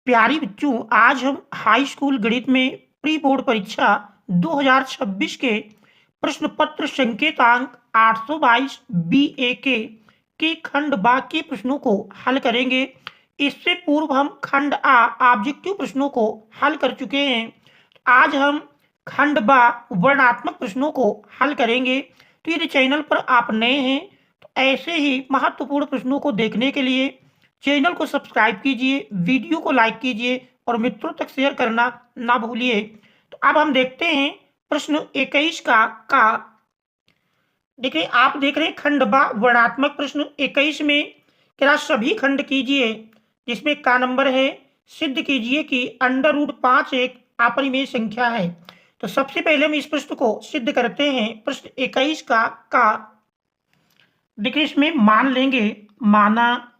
प्यारी बच्चों, आज हम हाई स्कूल गणित में प्री बोर्ड परीक्षा 2026 के प्रश्न पत्र संकेतांक 822 BA के खंड बा के प्रश्नों को हल करेंगे। इससे पूर्व हम खंड आ ऑब्जेक्टिव प्रश्नों को हल कर चुके हैं। आज हम खंड बा वर्णनात्मक प्रश्नों को हल करेंगे। तो यदि चैनल पर आप नए हैं तो ऐसे ही महत्वपूर्ण प्रश्नों को देखने के लिए चैनल को सब्सक्राइब कीजिए, वीडियो को लाइक कीजिए और मित्रों तक शेयर करना ना भूलिए। तो अब हम देखते हैं प्रश्न 21 का। देखिए, आप देख रहे हैं खंड बा वर्णात्मक प्रश्न 21 में क्या सभी खंड कीजिए, जिसमें का नंबर है सिद्ध कीजिए कि अंडर रूट 5 एक अपरिमेय संख्या है। तो सबसे पहले हम इस प्रश्न को सिद्ध करते हैं। प्रश्न 21 का देखिए, इसमें मान लेंगे, माना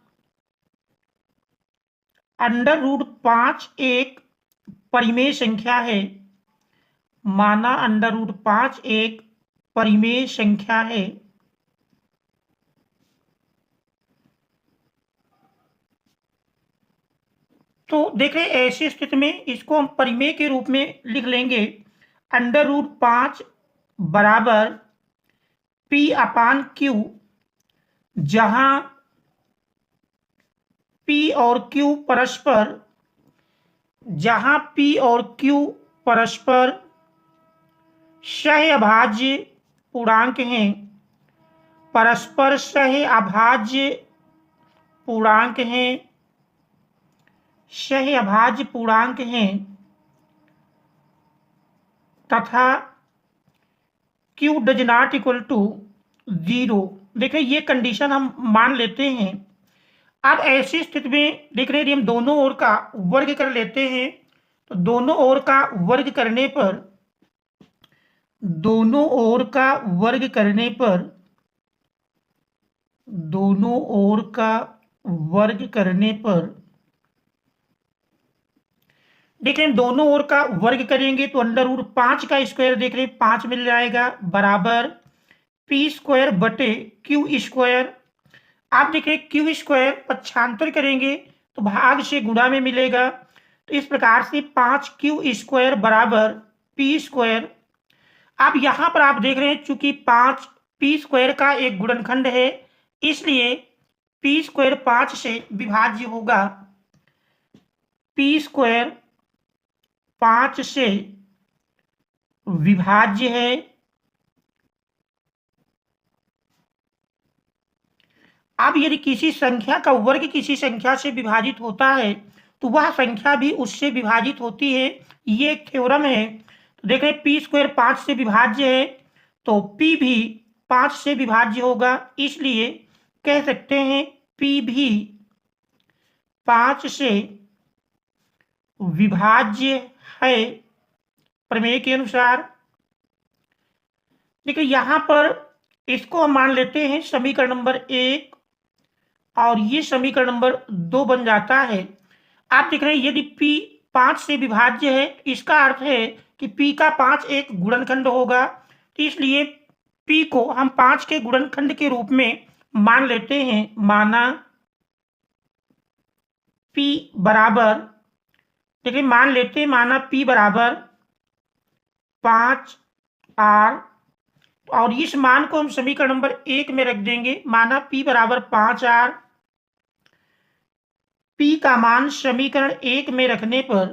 अंडर रूट 5 एक परिमेय संख्या है। माना अंडर रूट 5 एक परिमेय संख्या है। तो देख रहे ऐसी स्थिति में इसको हम परिमेय के रूप में लिख लेंगे। अंडर रूट 5 बराबर पी अपान क्यू, जहां पी और क्यू परस्पर सहअभाज्य पूर्णांक हैं। परस्पर सहअभाज्य पूर्णांक हैं तथा Q does not equal to 0। देखिए, ये कंडीशन हम मान लेते हैं। अब ऐसी स्थिति में देख रहे हैं, हम दोनों ओर का वर्ग कर लेते हैं। तो दोनों ओर का वर्ग करने पर देख रहे हैं, दोनों ओर का वर्ग करेंगे तो अंडर रूट 5 का स्क्वायर देख रहे हैं 5 मिल जाएगा, बराबर पी स्क्वायर बटे क्यू स्क्वायर। आप देख रहे हैं क्यू स्क्वायर पक्षांतर करेंगे तो भाग से गुणा में मिलेगा। तो इस प्रकार से 5Q स्क्वायर बराबर पी स्क्वायर। अब यहां पर आप देख रहे हैं, चूंकि 5 पी स्क्वायर का एक गुणनखंड है, इसलिए पी स्क्वायर 5 से विभाज्य होगा। पी स्क्वायर 5 से विभाज्य है। अब यदि किसी संख्या का वर्ग किसी संख्या से विभाजित होता है तो वह संख्या भी उससे विभाजित होती है। ये एक थ्योरम है। तो देख रहे हैं पी स्क्वायर 5 से विभाज्य है तो पी भी 5 से विभाज्य होगा, इसलिए कह सकते हैं पी भी 5 से विभाज्य है प्रमेय के अनुसार। देखिए, यहां पर इसको हम मान लेते हैं समीकरण नंबर 1 और ये समीकरण नंबर 2 बन जाता है। आप देख रहे हैं यदि P 5 से विभाज्य है, इसका अर्थ है कि P का 5 एक गुणनखंड होगा। तो इसलिए P को हम 5 के गुणनखंड के रूप में मान लेते हैं। माना P बराबर, देखिए मान लेते हैं, माना P बराबर 5R, और इस मान को हम समीकरण नंबर 1 में रख देंगे। माना P बराबर 5R। P का मान समीकरण 1 में रखने पर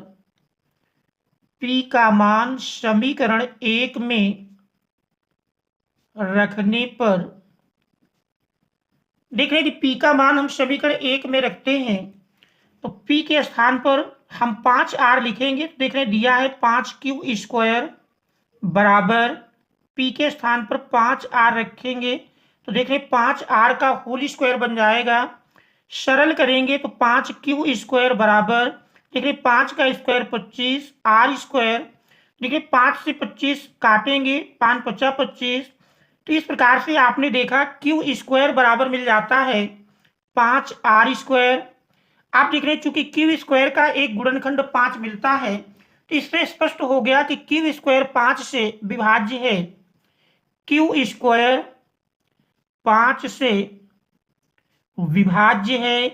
देख रहे हैं कि P का मान हम समीकरण 1 में रखते हैं तो P के स्थान पर हम 5R लिखेंगे। तो देख रहे हैं दिया है 5Q स्क्वायर बराबर P के स्थान पर 5R रखेंगे तो देख रहे हैं 5R का होल स्क्वायर बन जाएगा। सरल करेंगे तो 5Q स्क्वायर बराबर, देखिए 5 का स्क्वायर 25, R स्क्वायर, देखिए 5 से 25 काटेंगे, 5 पचा 25। तो इस प्रकार से आपने देखा Q स्क्वायर बराबर मिल जाता है 5R स्क्वायर। आप देख रहे हैं चूंकि Q स्क्वायर का एक गुणनखंड 5 मिलता है तो इससे स्पष्ट हो गया कि Q स्क्वायर 5 से विभाज्य है। Q स्क्वायर 5 से विभाज्य है।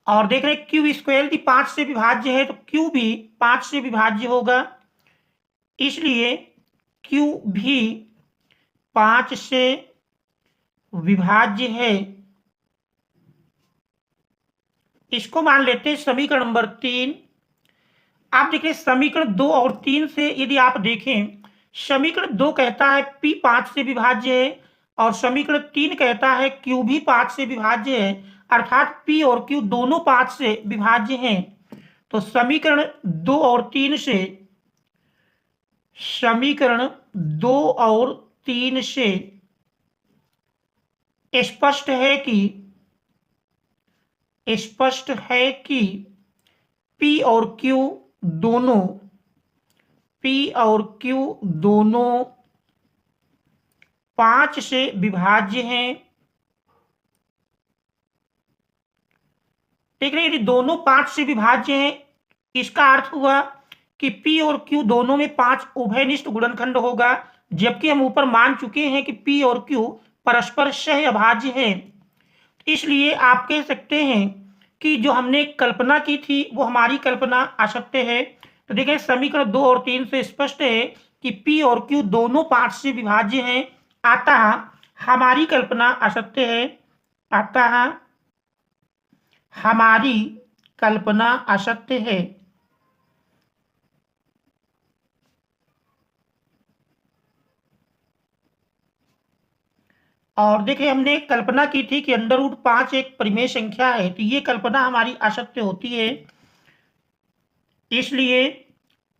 और देख रहे हैं क्यू स्क्वायर भी 5 से विभाज्य है, तो क्यू भी 5 से विभाज्य होगा, इसलिए क्यू भी 5 से विभाज्य है। इसको मान लेते हैं समीकरण नंबर 3। आप देखिए समीकरण 2 और 3 से यदि आप देखें, समीकरण 2 कहता है P 5 से विभाज्य है और समीकरण 3 कहता है Q भी 5 से विभाज्य है, अर्थात P और Q दोनों 5 से विभाज्य हैं। तो समीकरण 2 और 3 से समीकरण 2 और 3 से स्पष्ट है कि P और Q दोनों 5 से विभाज्य हैं। देख रहे हैं, यदि दोनों 5 से विभाज्य हैं, इसका अर्थ हुआ कि P और Q दोनों में 5 उभयनिष्ठ गुणनखंड होगा, जबकि हम ऊपर मान चुके हैं कि P और Q परस्पर सह अभाज्य हैं। इसलिए आप कह सकते हैं कि जो हमने कल्पना की थी वो हमारी कल्पना असत्य है। तो देखिए समीकरण 2 और 3 से स्पष्ट है कि P और Q दोनों 5 से विभाज्य हैं, अतः हमारी कल्पना असत्य है। अतः हमारी कल्पना असत्य है। और देखिए हमने कल्पना की थी कि √5 एक परिमेय संख्या है, तो ये कल्पना हमारी असत्य होती है। इसलिए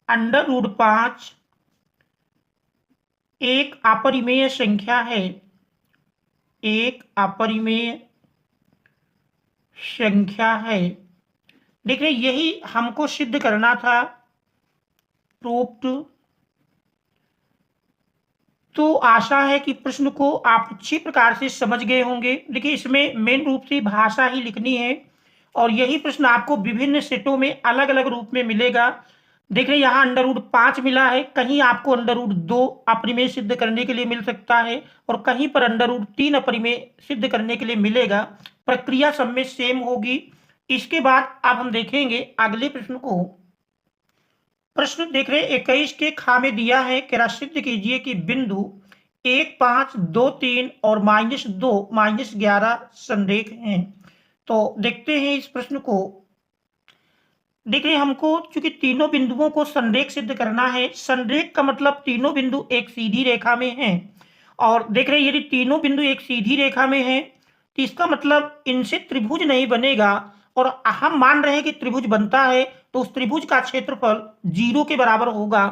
√5 एक अपरिमेय संख्या है, एक अपरिमेय संख्या है। देखिए यही हमको सिद्ध करना था, प्रूव्ड। तो आशा है कि प्रश्न को आप अच्छी प्रकार से समझ गए होंगे। देखिए इसमें मेन रूप से भाषा ही लिखनी है और यही प्रश्न आपको विभिन्न सेटों में अलग अलग रूप में मिलेगा। देखिए यहाँ √5 मिला है, कहीं आपको √2 अपरिमेय सिद्ध करने के लिए मिल सकता है और कहीं पर √3 अपरिमेय सिद्ध करने के लिए मिलेगा। प्रक्रिया सब में सेम होगी। इसके बाद अब हम देखेंगे अगले प्रश्न को। प्रश्न देख रहे 21 के खा में दिया है, कृपया सिद्ध कीजिए कि बिंदु 1, 5, 2, 3 और -2, -11 संरेख हैं। तो देखते हैं इस प्रश्न को। देखिए हमको चूंकि तीनों बिंदुओं को संरेख सिद्ध करना है, संरेख का मतलब तीनों बिंदु एक सीधी रेखा में हैं। और देख रहे यदि तीनों बिंदु एक सीधी रेखा में हैं तो इसका मतलब इनसे त्रिभुज नहीं बनेगा, और हम मान रहे हैं कि त्रिभुज बनता है तो उस त्रिभुज का क्षेत्रफल 0 के बराबर होगा।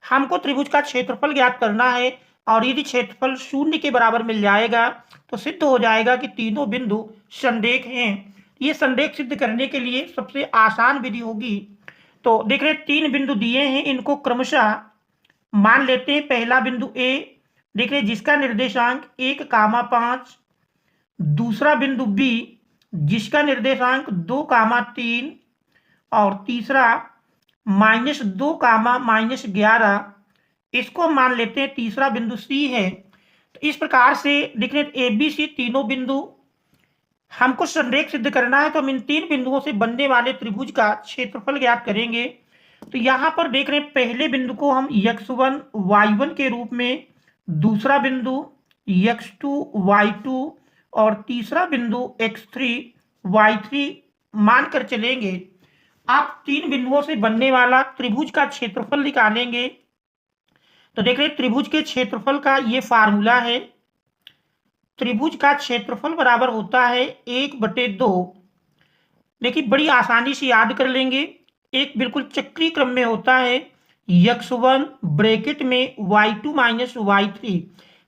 हमको त्रिभुज का क्षेत्रफल ज्ञात करना है और यदि क्षेत्रफल 0 के बराबर मिल जाएगा तो सिद्ध हो जाएगा कि तीनों बिंदु संरेख हैं। ये संरेख सिद्ध करने के लिए सबसे आसान विधि होगी। तो देख रहे 3 बिंदु दिए हैं, इनको क्रमशः मान लेते हैं। पहला बिंदु ए, देख रहे जिसका निर्देशांक 1, 5, दूसरा बिंदु बी जिसका निर्देशांक 2, 3 और तीसरा -2, -11, इसको मान लेते हैं तीसरा बिंदु सी है। तो इस प्रकार से देख रहे ए बी सी तीनों बिंदु हमको संरेख सिद्ध करना है, तो हम इन 3 बिंदुओं से बनने वाले त्रिभुज का क्षेत्रफल ज्ञात करेंगे। तो यहाँ पर देख रहे हैं पहले बिंदु को हम x1 y1 के रूप में, दूसरा बिंदु x2 y2 और तीसरा बिंदु x3 y3 मानकर चलेंगे। आप 3 बिंदुओं से बनने वाला त्रिभुज का क्षेत्रफल निकालेंगे। तो देख रहे त्रिभुज के क्षेत्रफल का ये फार्मूला है। त्रिभुज का क्षेत्रफल बराबर होता है 1/2। देखिए बड़ी आसानी से याद कर लेंगे, एक बिल्कुल चक्रीय क्रम में होता है। x1 ब्रैकेट में y2 - y3,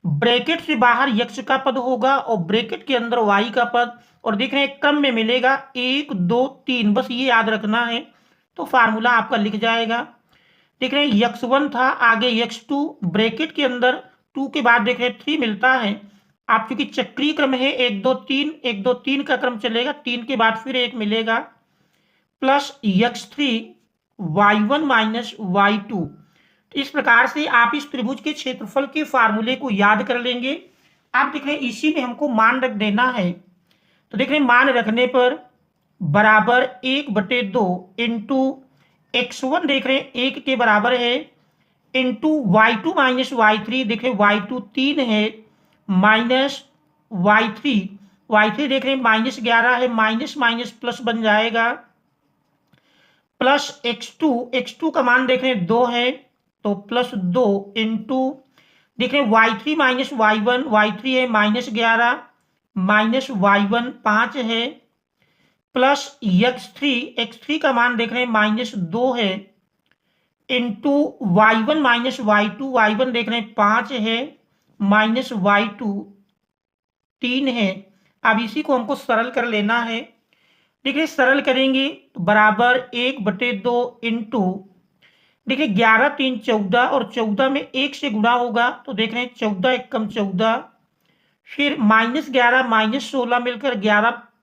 ब्रैकेट से बाहर x का पद होगा और ब्रैकेट के अंदर y का पद, और देख रहे हैं क्रम में मिलेगा 1, 2, 3, बस ये याद रखना है तो फार्मूला आपका लिख जाएगा। देख रहे हैं x1 था, आगे x2, ब्रैकेट के अंदर 2 के बाद देख रहे हैं 3 मिलता है। आप चूंकि चक्रीय क्रम है 1, 2, 3, 1, 2, 3 का क्रम चलेगा, 3 के बाद फिर 1 मिलेगा, प्लस x3 y1 - y2। इस प्रकार से आप इस त्रिभुज के क्षेत्रफल के फार्मूले को याद कर लेंगे। आप देख रहे हैं इसी में हमको मान रख देना है। तो देख रहे हैं मान रखने पर बराबर 1/2 इंटू x1 देख रहे हैं 1 के बराबर है, इंटू y2 माइनस y3 देख रहे हैं y2 3 है, माइनस y3 देख रहे हैं -11 है, माइनस माइनस प्लस बन जाएगा, प्लस x2 का मान देख रहे हैं 2 है तो +2 इंटू देख रहे हैं y3 माइनस y3 है -11 माइनस y1 5 है, प्लस x3 का मान देख रहे हैं -2 है, इंटू y1 माइनस y1 देख रहे हैं 5 है, माइनस y2 3 है। अब इसी को हमको सरल कर लेना है। देखिए सरल करेंगे तो बराबर 1/2 इंटू देखिए 11 3 14 और 14 में 1 से गुणा होगा तो देख रहे हैं 14 एकम 14, फिर -11 -16 मिलकर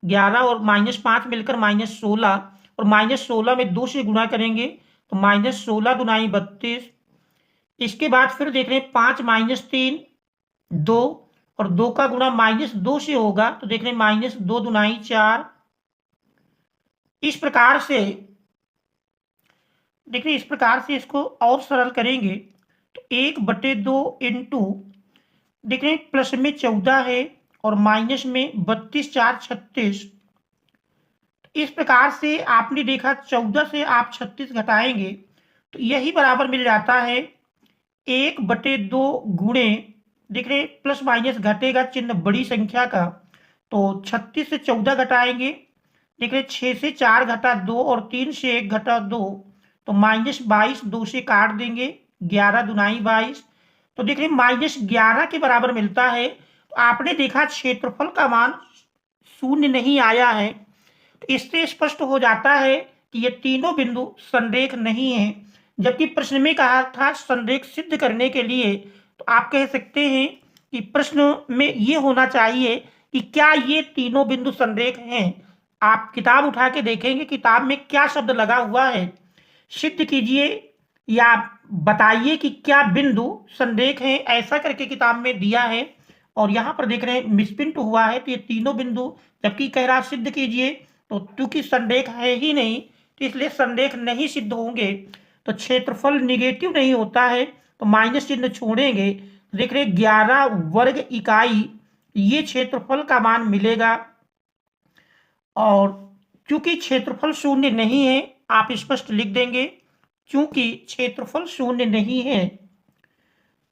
11 और -5 मिलकर -16 और -16 में 2 से गुणा करेंगे तो -16 दूनाई 32। इसके बाद फिर देख रहे हैं 5 -3 2 और 2 का गुणा -2 से होगा तो देख रहे हैं -2 दूनाई 4। इस प्रकार से देखिए इस प्रकार से इसको और सरल करेंगे तो 1/2 इंटू देख रहे हैं प्लस में 14 है और माइनस में 32 4 36। इस प्रकार से आपने देखा 14 से आप 36 घटाएंगे तो यही बराबर मिल जाता है 1/2 गुणे देख रहे प्लस माइनस घटेगा चिन्ह बड़ी संख्या का तो 36 से 14 घटाएंगे देख रहे 6 से 4 घटा 2 और 3 से 1 घटा 2 तो -22 2 से काट देंगे 11 दूनाई 22 तो देख रहे -11 के बराबर मिलता है। तो आपने देखा क्षेत्रफल का मान 0 नहीं आया है तो इससे स्पष्ट हो जाता है कि ये तीनों बिंदु संरेख नहीं है, जबकि प्रश्न में कहा था संरेख सिद्ध करने के लिए तो आप कह सकते हैं कि प्रश्न में ये होना चाहिए कि क्या ये तीनों बिंदु संरेख हैं। आप किताब उठा के देखेंगे किताब में क्या शब्द लगा हुआ है, सिद्ध कीजिए या बताइए कि क्या बिंदु संरेख हैं, ऐसा करके किताब में दिया है और यहाँ पर देख रहे हैं मिसप्रिंट हुआ है तो ये तीनों बिंदु जबकि कह रहा सिद्ध कीजिए तो क्योंकि संरेख है ही नहीं तो इसलिए संरेख नहीं सिद्ध होंगे। तो क्षेत्रफल निगेटिव नहीं होता है तो माइनस चिन्ह छोड़ेंगे देख रहे 11 वर्ग इकाई ये क्षेत्रफल का मान मिलेगा। और क्योंकि क्षेत्रफल 0 नहीं है आप स्पष्ट लिख देंगे क्योंकि क्षेत्रफल 0 नहीं है,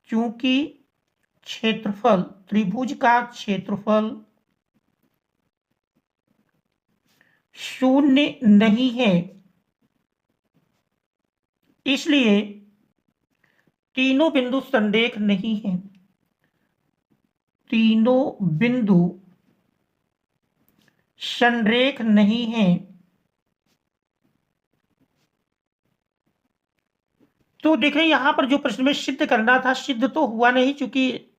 क्योंकि क्षेत्रफल त्रिभुज का क्षेत्रफल 0 नहीं है इसलिए तीनों बिंदु संरेख नहीं है, तीनों बिंदु संरेख नहीं है। तो देख रहे हैं यहाँ पर जो प्रश्न में सिद्ध करना था सिद्ध तो हुआ नहीं, क्योंकि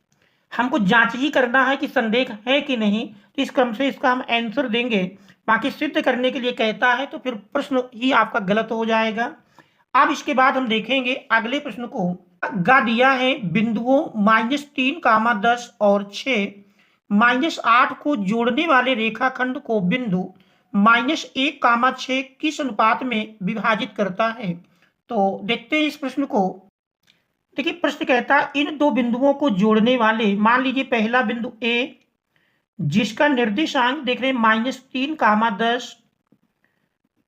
हमको जांच ही करना है कि संरेख है कि नहीं, तो इस क्रम से इसका हम आंसर देंगे। बाकी सिद्ध करने के लिए कहता है तो फिर प्रश्न ही आपका गलत हो जाएगा। अब इसके बाद हम देखेंगे अगले प्रश्न को गा दिया है बिंदुओं -3, 10 और 6, -8 को जोड़ने वाले रेखाखंड को बिंदु -1, 6 किस अनुपात में विभाजित करता है। तो देखते हैं इस प्रश्न को। देखिए प्रश्न कहता है इन दो बिंदुओं को जोड़ने वाले मान लीजिए पहला बिंदु ए जिसका निर्देशांक देख रहे हैं -3, 10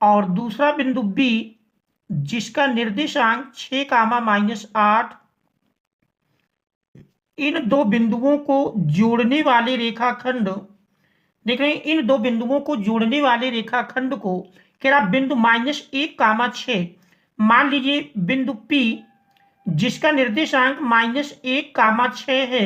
और दूसरा बिंदु बी जिसका निर्देशांक 6, -8। इन दो बिंदुओं को जोड़ने वाले रेखाखंड देख रहे हैं इन दो बिंदुओं को जोड़ने वाले रेखाखंड को क्या बिंदु -1, 6 मान लीजिए बिंदु P जिसका निर्देशांक -1, 6 है।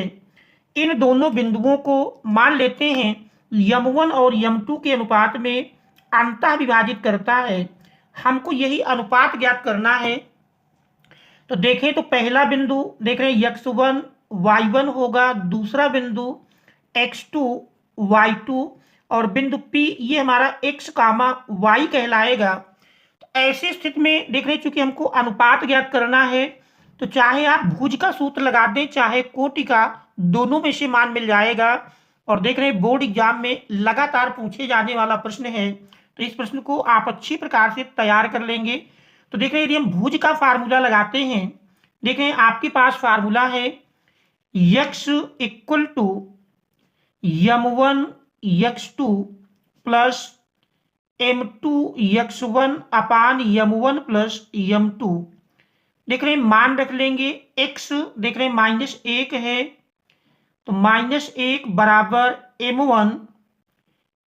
इन दोनों बिंदुओं को मान लेते हैं m1 और m2 के अनुपात में अंतः विभाजित करता है। हमको यही अनुपात ज्ञात करना है। तो देखें तो पहला बिंदु देख रहे हैं x1 y1 होगा, दूसरा बिंदु x2 y2 और बिंदु P ये हमारा x, y कहलाएगा। तो ऐसी स्थिति में देख रहे हैं चूंकि हमको अनुपात ज्ञात करना है तो चाहे आप भुज का सूत्र लगा दें चाहे कोटि का, दोनों में से मान मिल जाएगा। और देख रहे हैं बोर्ड एग्जाम में लगातार पूछे जाने वाला प्रश्न है तो इस प्रश्न को आप अच्छी प्रकार से तैयार कर लेंगे। तो देखें, यदि हम भुज का फार्मूला लगाते हैं, देखें आपके पास फार्मूला है x equal to m1 x2 plus m2 x1 upon m1 plus m2। देख रहे हैं मान रख लेंगे, x देख रहे हैं -1 है, तो -1 बराबर m1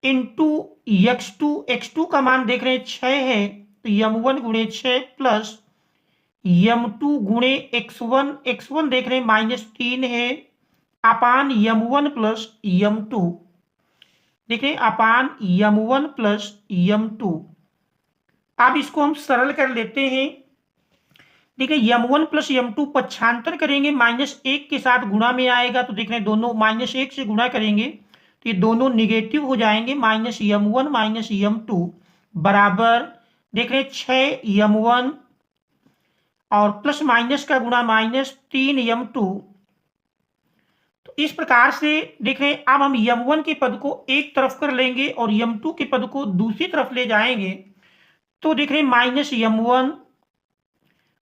इंटू x2 का मान देख रहे हैं 6 है, तो m1 गुणे 6 प्लस m2 गुणे x1 देख रहे हैं -3 है, अपान m1 प्लस m2। देखिए अपान m1 प्लस m2। अब इसको हम सरल कर लेते हैं। देखिए m1 प्लस m2 पक्षांतर करेंगे -1 के साथ गुणा में आएगा, तो देख रहे हैं दोनों -1 से गुणा करेंगे तो ये दोनों निगेटिव हो जाएंगे, -m1 -m2 बराबर देख रहे हैं 6m1 और प्लस माइनस का गुणा -3m2। तो इस प्रकार से देख रहे हैं अब हम m1 के पद को एक तरफ कर लेंगे और m2 के पद को दूसरी तरफ ले जाएंगे, तो देख रहे हैं -m1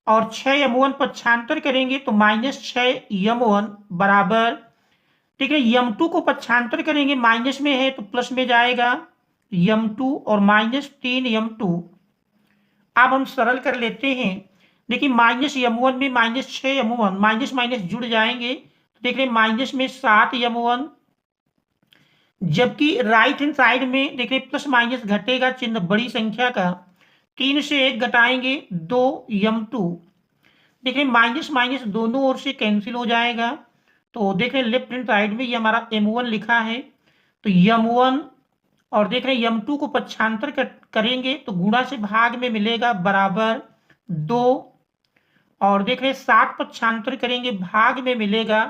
और 6m1 पक्षांतर करेंगे तो -6m1 बराबर ठीक है m2 को पक्षांतर करेंगे, माइनस में है तो प्लस में जाएगा m2 और -3m2। अब हम सरल कर लेते हैं। देखिए -m1 में -6m1 माइनस माइनस जुड़ जाएंगे, तो देख रहे हैं माइनस में 7m1, जबकि राइट हैंड साइड में देख रहे हैं प्लस माइनस घटेगा चिन्ह बड़ी संख्या का, 3 से 1 घटाएंगे 2m2। देख रहे हैं माइनस माइनस दोनों ओर से कैंसिल हो जाएगा, तो देख रहे हैं लेफ्ट हैंड साइड में ये हमारा m1 लिखा है, तो m1 और देख रहे हैं m2 को पक्षांतर करेंगे तो गुणा से भाग में मिलेगा बराबर 2, और देख रहे हैं 7 पक्षांतर करेंगे भाग में मिलेगा।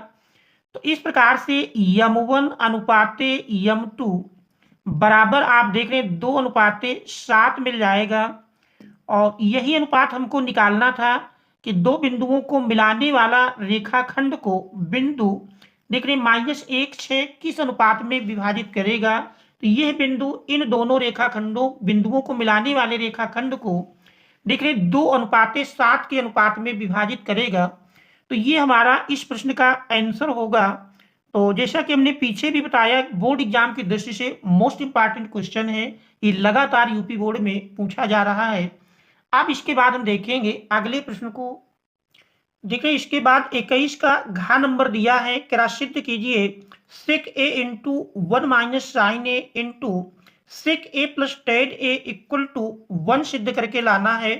तो इस प्रकार से m1 अनुपाते m2 बराबर आप देख रहे हैं 2 अनुपाते 7 मिल जाएगा, और यही अनुपात हमको निकालना था कि दो बिंदुओं को मिलाने वाला रेखाखंड को बिंदु देख रहे हैं -1 किस अनुपात में विभाजित करेगा। तो यह बिंदु इन दोनों रेखाखंडों बिंदुओं को मिलाने वाले रेखाखंड को देख रहे 2 अनुपाते 7 के अनुपात में विभाजित करेगा। तो ये हमारा इस प्रश्न का आंसर होगा। तो जैसा कि हमने पीछे भी बताया, बोर्ड एग्जाम की दृष्टि से मोस्ट इंपॉर्टेंट क्वेश्चन है, ये लगातार यूपी बोर्ड में पूछा जा रहा है। अब इसके बाद हम देखेंगे अगले प्रश्न को। देखिए इसके बाद 21 का घ नंबर दिया है, क्या सिद्ध कीजिए sec a into 1 minus sine A into sec a plus tan a equal to 1 सिद्ध करके लाना है।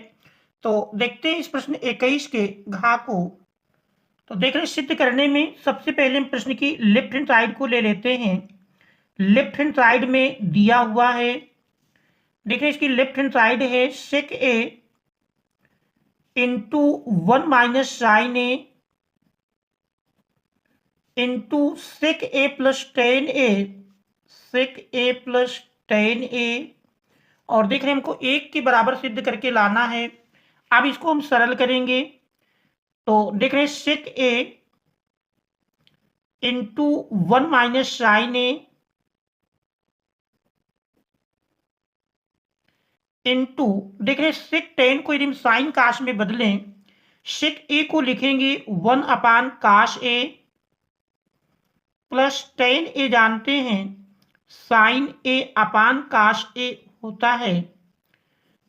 तो देखते हैं इस प्रश्न 21 के घ को। तो देख रहे सिद्ध करने में सबसे पहले हम प्रश्न की लेफ्ट हैंड साइड को ले लेते हैं। लेफ्ट हैंड साइड में दिया हुआ है, देखिए इसकी लेफ्ट हैंड साइड है sec a into 1 minus sine A into sec a plus tan a, sec a plus tan a, और देख रहे हैं हमको 1 के बराबर सिद्ध करके लाना है। अब इसको हम सरल करेंगे, तो देख रहे हैं sec a into 1 minus sine A into देख रहे हैं sec tan को यदि हम साइन काश में बदलें, sec a को लिखेंगे 1 अपान काश a प्लस tan a जानते हैं साइन a अपान काश a होता है।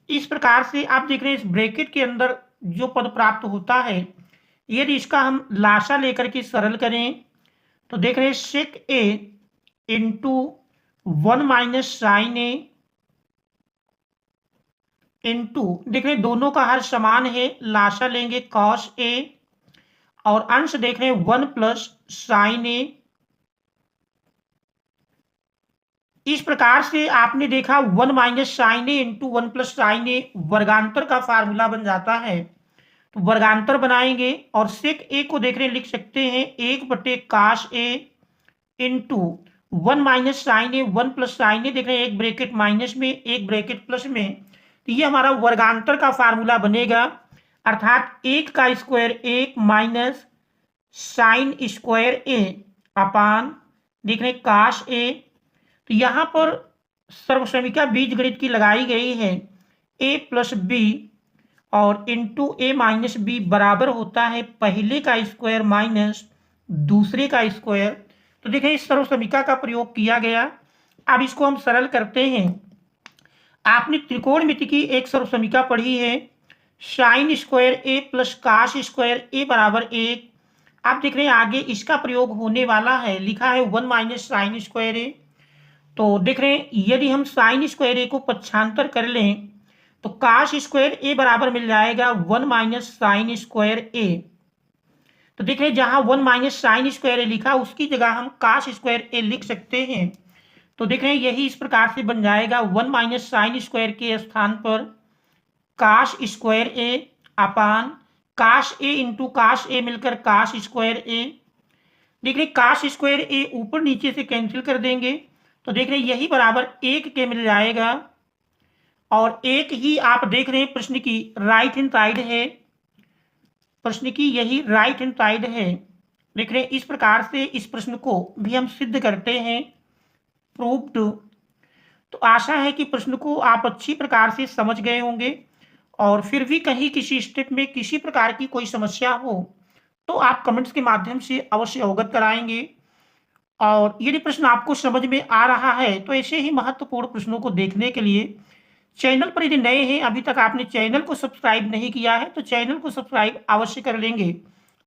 इस प्रकार से आप देख रहे हैं इस ब्रैकेट के अंदर जो पद प्राप्त होता है, यदि इसका हम लाशा लेकर के सरल करें तो देख रहे हैं sec a into 1 minus sine a into देख रहे हैं दोनों का हर समान है, लाशा लेंगे कॉस a और अंश देख रहे हैं 1 प्लस साइन a। इस प्रकार से आपने देखा 1 minus sine A into 1 plus sine ए वर्गांतर का फार्मूला बन जाता है। तो वर्गांतर बनाएंगे और sec a को देख रहे हैं लिख सकते हैं 1 बटे cos a into 1 minus sine a 1 plus sine a देख रहे हैं एक ब्रैकेट माइनस में एक ब्रैकेट प्लस में, तो ये हमारा वर्गांतर का फार्मूला बनेगा, अर्थात 1 का स्क्वायर 1 माइनस साइन स्क्वायर ए अपान देख रहे हैं काश ए। तो यहाँ पर सर्वसमीका बीजगणित की लगाई गई है a प्लस बी और इंटू ए माइनस बी बराबर होता है पहले का स्क्वायर माइनस दूसरे का स्क्वायर। तो देखिए इस सर्वसमीका का प्रयोग किया गया। अब इसको हम सरल करते हैं। आपने त्रिकोणमिति की एक सर्वसमीका पढ़ी है, साइन स्क्वायर ए प्लस कास स्क्वायर ए बराबर 1। आप देख रहे हैं आगे इसका प्रयोग होने वाला है, लिखा है 1 माइनस साइन स्क्वायर ए। तो देख रहे हैं यदि हम साइन स्क्वायर ए को पक्षांतर कर लें तो काश स्क्वायर ए बराबर मिल जाएगा 1 माइनस साइन स्क्वायर ए। तो देख रहे हैं जहां 1 माइनस साइन स्क्वायर ए लिखा उसकी जगह हम काश स्क्वायर ए लिख सकते हैं। तो देख रहे हैं यही इस प्रकार से बन जाएगा 1 माइनस साइन स्क्वायर के स्थान पर काश स्क्वायर ए अपान काश ए इंटू काश ए मिलकर काश स्क्वायर ए। देख रहे काश स्क्वायर ए ऊपर नीचे से कैंसिल कर देंगे तो देख रहे यही बराबर 1 के मिल जाएगा। और एक ही आप देख रहे हैं प्रश्न की राइट हैंड साइड है, प्रश्न की यही राइट हैंड साइड है। देख रहे हैं इस प्रकार से इस प्रश्न को भी हम सिद्ध करते हैं, प्रूव्ड। तो आशा है कि प्रश्न को आप अच्छी प्रकार से समझ गए होंगे और फिर भी कहीं किसी स्टेप में किसी प्रकार की कोई समस्या हो तो आप कमेंट्स के माध्यम से अवश्य अवगत कराएंगे। और यदि प्रश्न आपको समझ में आ रहा है तो ऐसे ही महत्वपूर्ण प्रश्नों को देखने के लिए चैनल पर यदि नए हैं, अभी तक आपने चैनल को सब्सक्राइब नहीं किया है तो चैनल को सब्सक्राइब अवश्य कर लेंगे।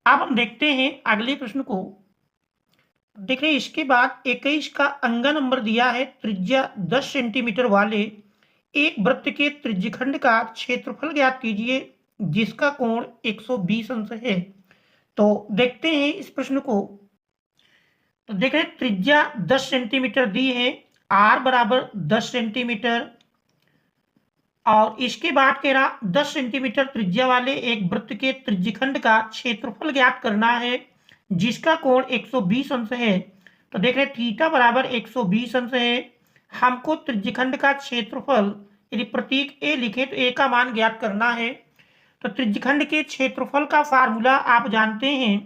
अब हम देखते हैं अगले प्रश्न को। देख रहे हैं इसके बाद 21 का अंगा नंबर दिया है, त्रिज्या 10 सेंटीमीटर वाले एक वृत्त के त्रिज्यखंड का क्षेत्रफल ज्ञात कीजिए जिसका कोण 120 अंश है। तो देखते हैं इस प्रश्न को। तो देख रहे हैं त्रिज्या 10 सेंटीमीटर दी है, r बराबर 10 सेंटीमीटर और इसके बाद कह रहा 10 सेंटीमीटर त्रिज्या वाले एक वृत्त के त्रिज्यखंड का क्षेत्रफल ज्ञात करना है जिसका कोण 120 अंश है। तो देख रहे थीटा बराबर 120 अंश है। हमको त्रिज्यखंड का क्षेत्रफल यदि प्रतीक ए लिखे तो ए का मान ज्ञात करना है। तो त्रिज्यखंड के क्षेत्रफल का फार्मूला आप जानते हैं,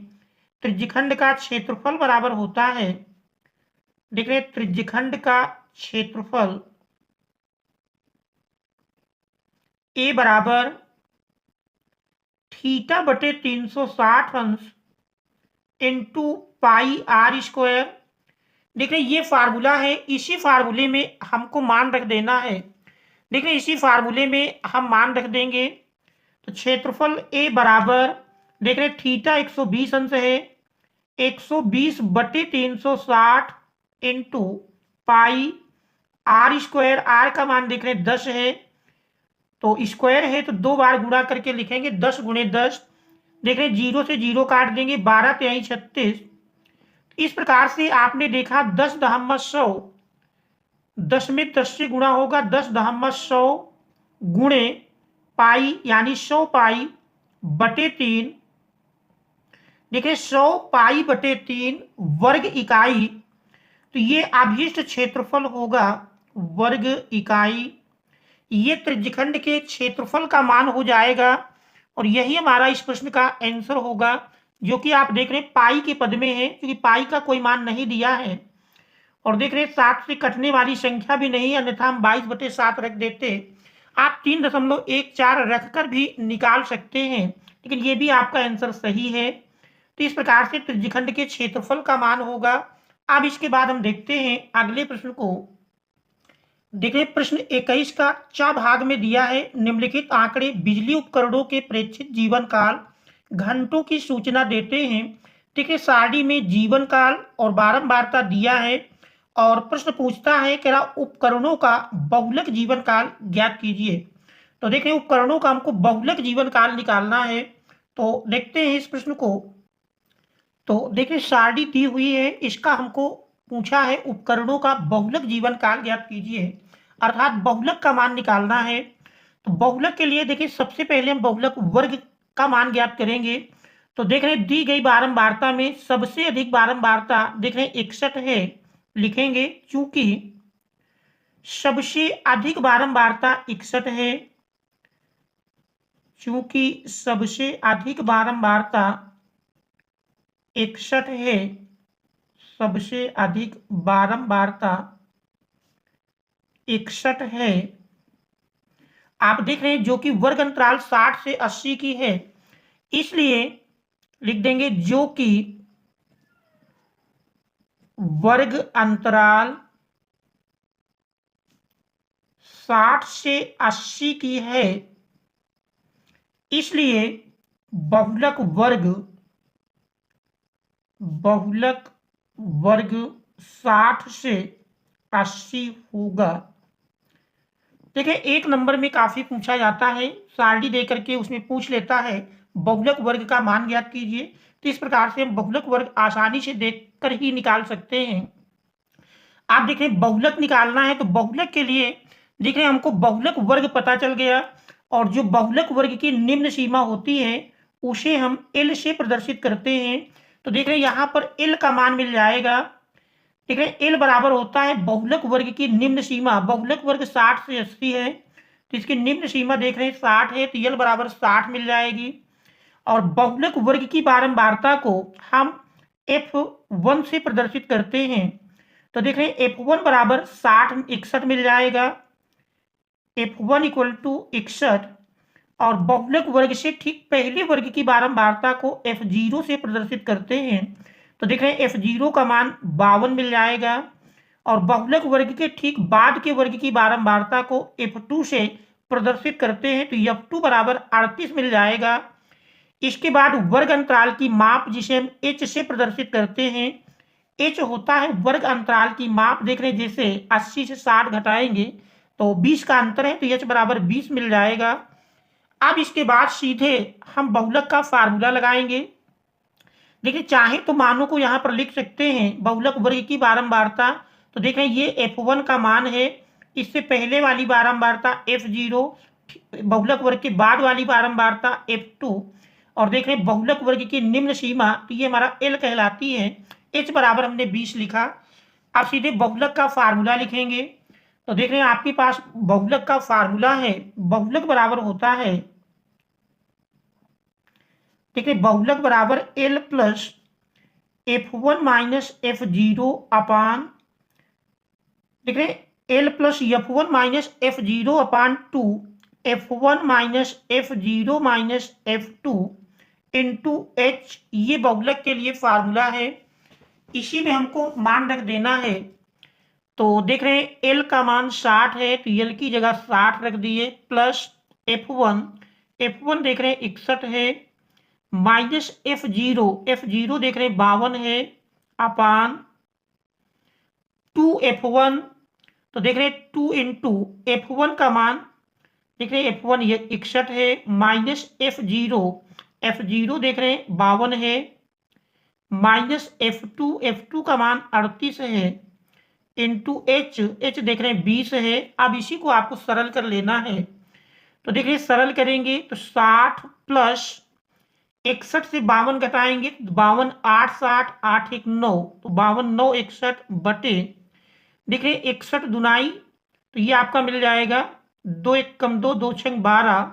त्रिज्यखंड का क्षेत्रफल बराबर होता है, देख रहे त्रिज्यखंड का क्षेत्रफल ए बराबर थीटा बटे 360 अंश इंटू पाई आर स्क्वायर। देख रहे ये फार्मूला है, इसी फार्मूले में हमको मान रख देना है। देख रहे इसी फार्मूले में हम मान रख देंगे तो क्षेत्रफल ए बराबर देख रहे थीटा 120 अंश है, 120 बटे 360 into pi R square, R का मान देख रहे 10 है तो स्क्वायर है तो 2 बार गुणा करके लिखेंगे 10 गुणे 10। देख रहे 0 से 0 काट देंगे, 12 तिहाई 36। इस प्रकार से आपने देखा 10 दहम्मा 100, 10 में 10 से गुणा होगा 10 दहम्मा 100 गुणे पाई यानी 100 पाई बटे 3। देखिए 100 पाई बटे 3 वर्ग इकाई, तो ये अभीष्ट क्षेत्रफल होगा वर्ग इकाई। ये त्रिज्यखंड के क्षेत्रफल का मान हो जाएगा और यही हमारा इस प्रश्न का आंसर होगा जो कि आप देख रहे हैं पाई के पद में है क्योंकि पाई का कोई मान नहीं दिया है। और देख रहे हैं 7 से कटने वाली संख्या भी नहीं, अन्यथा हम 22/7 रख देते। आप 3.14 रखकर भी निकाल सकते हैं, लेकिन ये भी आपका आंसर सही है। तो इस प्रकार से त्रिज्यखंड के क्षेत्रफल का मान होगा। अब इसके बाद हम देखते हैं अगले प्रश्न को। देखिए प्रश्न 21 का च भाग में दिया है, निम्नलिखित आंकड़े बिजली उपकरणों के प्रेक्षित जीवन काल घंटों की सूचना देते हैं। देखिए सारणी में जीवन काल और बारंबारता दिया है और प्रश्न पूछता है कि उपकरणों का बहुलक जीवन काल ज्ञात कीजिए। तो देखिए उपकरणों का हमको बहुलक जीवन काल निकालना है। तो देखते हैं इस प्रश्न को। तो देखिए सारणी दी हुई है, इसका हमको पूछा है उपकरणों का बहुलक जीवन काल ज्ञात कीजिए, अर्थात बहुलक का मान निकालना है। तो बहुलक के लिए देखिए सबसे पहले हम बहुलक वर्ग का मान ज्ञात करेंगे। तो देख रहे दी गई बारंबारता में सबसे अधिक बारंबारता देख रहे 61 है, लिखेंगे चूंकि सबसे अधिक बारंबारता 61 है, चूंकि सबसे अधिक बारंबारता 61 है, सबसे अधिक बारंबारता 61 है। आप देख रहे हैं जो कि वर्ग अंतराल 60 से 80 की है, इसलिए लिख देंगे जो कि वर्ग अंतराल 60 से 80 की है, इसलिए बहुलक वर्ग 60 से 80 होगा। देखिए एक नंबर में काफी पूछा जाता है, सारणी दे करके उसमें पूछ लेता है बहुलक वर्ग का मान ज्ञात कीजिए। तो इस प्रकार से हम बहुलक वर्ग आसानी से देखकर ही निकाल सकते हैं। आप देख रहे हैं बहुलक निकालना है, तो बहुलक के लिए देख रहे हैं हमको बहुलक वर्ग पता चल गया, और जो बहुलक वर्ग की निम्न सीमा होती है उसे हम एल से प्रदर्शित करते हैं। तो देख रहे हैं यहाँ पर एल का मान मिल जाएगा। देख रहे हैं एल बराबर होता है बहुलक वर्ग की निम्न सीमा, बहुलक वर्ग 60 से 80 है, तो इसकी निम्न सीमा देख रहे हैं 60 है, तो एल बराबर 60 मिल जाएगी। और बहुलक वर्ग की बारंबारता को हम F1 से प्रदर्शित करते हैं। तो देख रहे हैं F1 बराबर 60 61 मिल जाएगा, F1 इक्वल टू 61। और बहुलक वर्ग से ठीक पहले वर्ग की बारंबारता को F0 से प्रदर्शित करते हैं। तो देख रहे हैं F0 का मान 52 मिल जाएगा, और बहुलक वर्ग के ठीक बाद के वर्ग की बारंबारता को F2 से प्रदर्शित करते हैं, तो F2 बराबर 38 मिल जाएगा। इसके बाद वर्ग अंतराल की माप जिसे हम H से प्रदर्शित करते हैं, H होता है वर्ग अंतराल की माप। देख रहे हैं जैसे 80 से 60 घटाएंगे तो 20 का अंतर है, तो H बराबर 20 मिल जाएगा। अब इसके बाद सीधे हम बहुलक का फार्मूला लगाएंगे। देखिए चाहे तो मानों को यहाँ पर लिख सकते हैं बहुलक वर्ग की बारंबारता। तो देख रहे हैं ये F1 का मान है, इससे पहले वाली बारंबारता F0, बहुलक वर्ग के बाद वाली बारंबारता F2, और देख रहे हैं बहुलक वर्ग की निम्न सीमा, तो ये हमारा L कहलाती है। H बराबर हमने 20 लिखा। अब सीधे बहुलक का फार्मूला लिखेंगे। तो देख रहे हैं आपके पास बहुलक का फार्मूला है, बहुलक बराबर होता है, ठीक है, बहुलक बराबर L plus F1 minus F0 अपान, देख रहे हैं L plus F1 minus F0 अपान 2, F1 minus F0 minus F2 into H, ये बहुलक के लिए फार्मूला है। इसी में हमको मान रख देना है। तो देख रहे हैं L का मान 60 है, तो L की जगह 60 रख दिए, प्लस F1 देख रहे हैं 61 है, माइनस F0 देख रहे हैं 52 है, अपान 2F1, तो देख रहे हैं 2 इंटू F1 का मान, देख रहे हैं F1 ये 61 है, माइनस F0 देख रहे हैं 52 है, माइनस F2 का मान 38 है, इंटू H देख रहे हैं 20 है। अब इसी को आपको सरल कर लेना है। तो देखिए सरल करेंगे तो 60 प्लस 61 से 52 घटाएंगे, 52 8 60 8 1 9, तो 52 9 61 बटे, देख रहे 61 दुनाई, तो ये आपका मिल जाएगा 2 1 कम 2 2 6 12,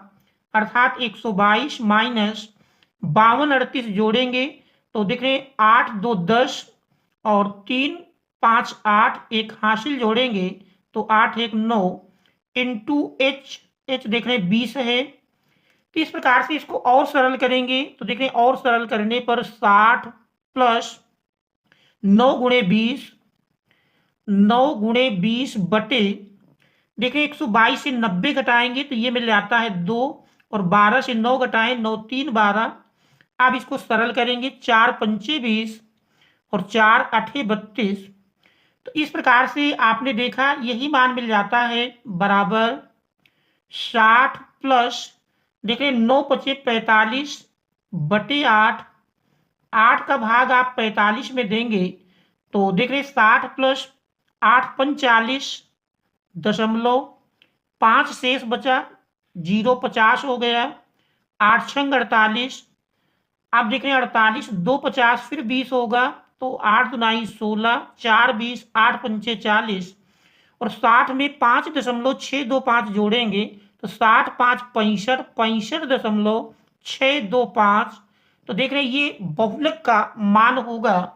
अर्थात 122 माइनस 52 38 जोड़ेंगे तो देख रहे 8 2 10 और 3 5 8, एक हासिल जोड़ेंगे तो 8 1 9 इंटू H देख रहे 20 है। तो इस प्रकार से इसको और सरल करेंगे तो देख रहे और सरल करने पर 60 प्लस 9 गुणे 20 बटे, देखिए 122 से 90 घटाएंगे तो ये मिल जाता है 2, और 12 से 9 घटाएं 9 3 12। अब इसको सरल करेंगे 4 पंचे 20 और 4 8 32। तो इस प्रकार से आपने देखा यही मान मिल जाता है बराबर 60 प्लस, देखिए 9 पचे 45 बटे 8, 8 का भाग आप 45 में देंगे तो देख रहे 60 प्लस 8 45 दशमलव 5 शेष बचा, 0 50 हो गया, 8 छंग 48। आप देख रहे हैं 48 2 50 फिर 20 होगा तो 8 दुनाई 16 4 20 8 पंचे 40, और 60 में 5.625 जोड़ेंगे तो 60 5 65 65.625। तो देख रहे हैं ये बहुलक का मान होगा।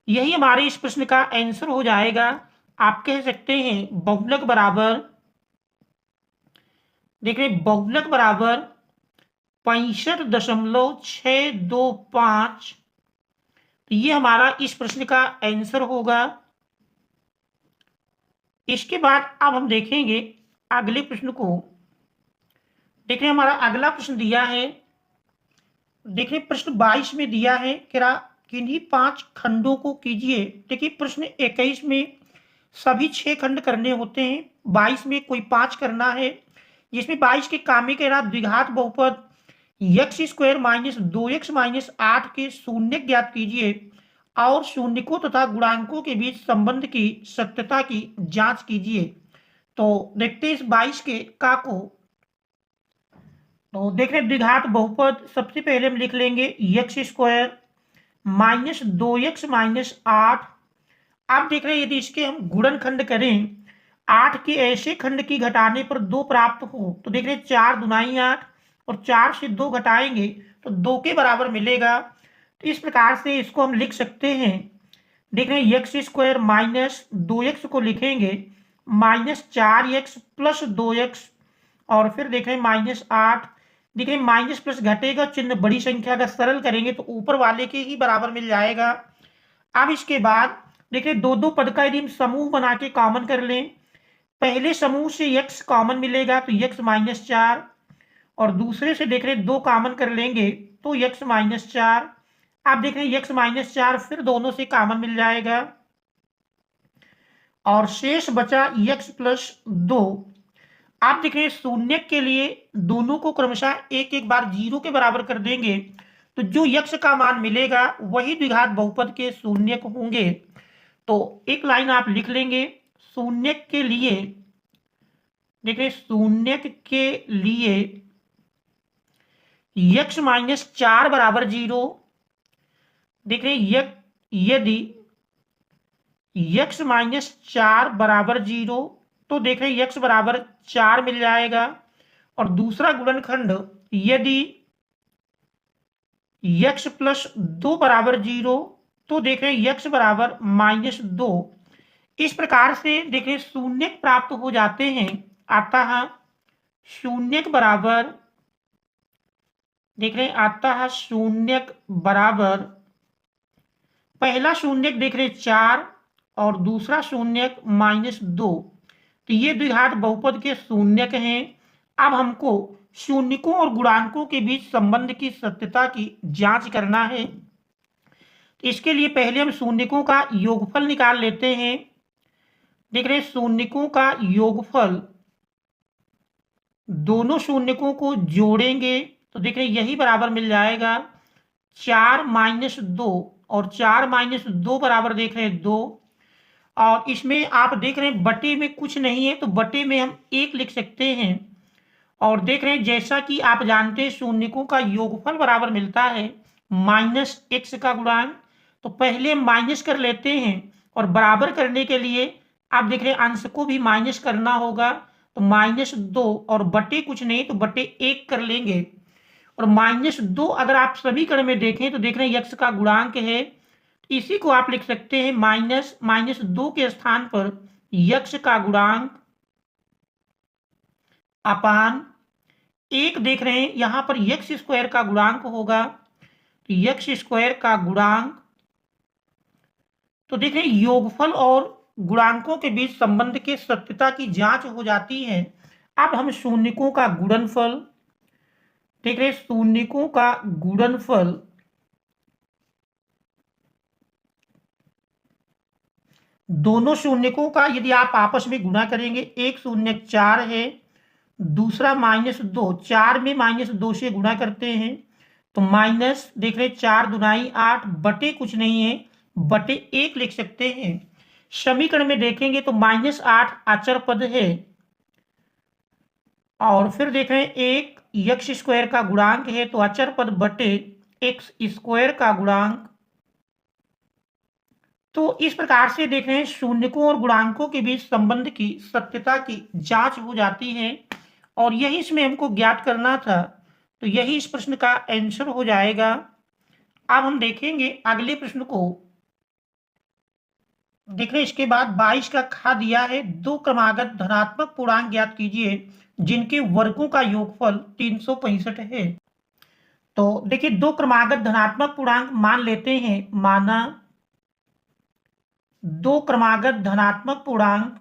यही हमारे इस प्रश्न का आंसर हो जाएगा। आप कह सकते हैं बहुलक बराबर, देख रहे हैं बहुलक बराबर 65.625। तो ये हमारा इस प्रश्न का आंसर होगा। इसके बाद अब हम देखेंगे अगले प्रश्न को। देख रहे हैं हमारा अगला प्रश्न दिया है, देख रहे हैं प्रश्न 22 में दिया है किन्हीं 5 खंडों को कीजिए। देखिए प्रश्न 21 में सभी 6 खंड करने होते हैं, 22 में कोई 5 करना है, जिसमें 22 के काम में कह रहा द्विघात बहुपद x square minus 2x minus 8 के शून्य ज्ञात कीजिए और शून्यकों तथा गुणांकों के बीच संबंध की सत्यता की जांच कीजिए। तो देखते हैं इस 22 के का को। तो देख रहे हैं द्विघात बहुपद, सबसे पहले हम लिख लेंगे x square minus 2x minus 8। आप देख रहे हैं यदि इसके हम गुणनखंड करें 8 के ऐसे खंड की घटाने पर 2 प्राप्त हो, तो देख रहे हैं 4 दुनाई 8 और 4 से 2 घटाएंगे तो 2 के बराबर मिलेगा। तो इस प्रकार से इसको हम लिख सकते हैं। देख रहे हैं एक्स स्क्वायर माइनस 2x को लिखेंगे माइनस 4x प्लस 2x और फिर देख रहे हैं माइनस 8। देखिए माइनस प्लस घटेगा, चिन्ह बड़ी संख्या का सरल करेंगे तो ऊपर वाले के ही बराबर मिल जाएगा। अब इसके बाद देखिए दो दो पद का यदि हम समूह बना के कॉमन कर लें, पहले समूह से x कॉमन मिलेगा तो x माइनस 4 और दूसरे से देख रहे 2 कॉमन कर लेंगे तो x माइनस 4। आप देख रहे हैं x माइनस 4 फिर दोनों से कॉमन मिल जाएगा और शेष बचा x प्लस 2। आप देख रहे हैं शून्य के लिए दोनों को क्रमशः एक एक बार 0 के बराबर कर देंगे तो जो x का मान मिलेगा वही द्विघात बहुपद के शून्य होंगे। तो एक लाइन आप लिख लेंगे शून्य के लिए, देखिए शून्य के लिए x माइनस 4 बराबर 0। देख रहे हैं यदि x माइनस 4 बराबर 0 तो देख रहे हैं x बराबर 4 मिल जाएगा और दूसरा गुणनखंड यदि x प्लस 2 बराबर 0 तो देख रहे हैं x बराबर माइनस 2। इस प्रकार से देख रहे हैं शून्य प्राप्त हो जाते हैं। आता है शून्य बराबर, देख रहे हैं आता है शून्य बराबर, पहला शून्य देख रहे हैं 4 और दूसरा शून्य माइनस 2। तो ये द्विघात बहुपद के शून्यक हैं। अब हमको शून्यकों और गुणांकों के बीच संबंध की सत्यता की जांच करना है। तो इसके लिए पहले हम शून्यकों का योगफल निकाल लेते हैं। देख रहे हैं शून्यकों का योगफल, दोनों शून्यकों को जोड़ेंगे तो देख रहे हैं यही बराबर मिल जाएगा 4 माइनस 2 और 4 माइनस 2 बराबर देख रहे हैं 2। और इसमें आप देख रहे हैं बटे में कुछ नहीं है तो बटे में हम 1 लिख सकते हैं। और देख रहे हैं जैसा कि आप जानते हैं शून्यकों का योगफल बराबर मिलता है माइनस x का गुणांक। तो पहले हम माइनस कर लेते हैं और बराबर करने के लिए आप देख रहे हैं अंश को भी माइनस करना होगा तो माइनस 2 और बटे कुछ नहीं तो बटे 1 कर लेंगे। और माइनस 2 अगर आप समीकरण में देखें तो देख रहे हैं x का गुणांक है, इसी को आप लिख सकते हैं माइनस 2 के स्थान पर x का गुणांक अपान 1। देख रहे हैं यहां पर एक्स स्क्वायर का गुणांक होगा तो एक्स स्क्वायर का गुणांक। तो देख रहे हैं योगफल और गुणांकों के बीच संबंध के सत्यता की जांच हो जाती है। अब हम शून्यकों का गुणनफल, देख रहे हैं शून्यकों का गुणनफल, दोनों शून्यकों का यदि आप आपस में गुणा करेंगे, एक शून्य 4 है, दूसरा माइनस 2, 4 में माइनस 2 से गुणा करते हैं तो माइनस, देख रहे 4 दुनाई 8 बटे कुछ नहीं है बटे 1 लिख सकते हैं। समीकरण में देखेंगे तो माइनस 8 अचर पद है और फिर देख रहे हैं एक एक्स स्क्वायर का गुणांक है तो अचर पद बटे एक्स स्क्वायर का गुणांक। तो इस प्रकार से देख रहे हैं शून्यकों और गुणांकों के बीच संबंध की सत्यता की जांच हो जाती है और यही इसमें हमको ज्ञात करना था। तो यही इस प्रश्न का आंसर हो जाएगा। अब हम देखेंगे अगले प्रश्न को। देख रहे हैं इसके बाद 22 का खा दिया है, दो क्रमागत धनात्मक पूर्णांक ज्ञात कीजिए जिनके वर्गों का योगफल 365 है। तो देखिए दो क्रमागत धनात्मक पूर्णांक मान लेते हैं, माना दो क्रमागत धनात्मक पूर्णांक,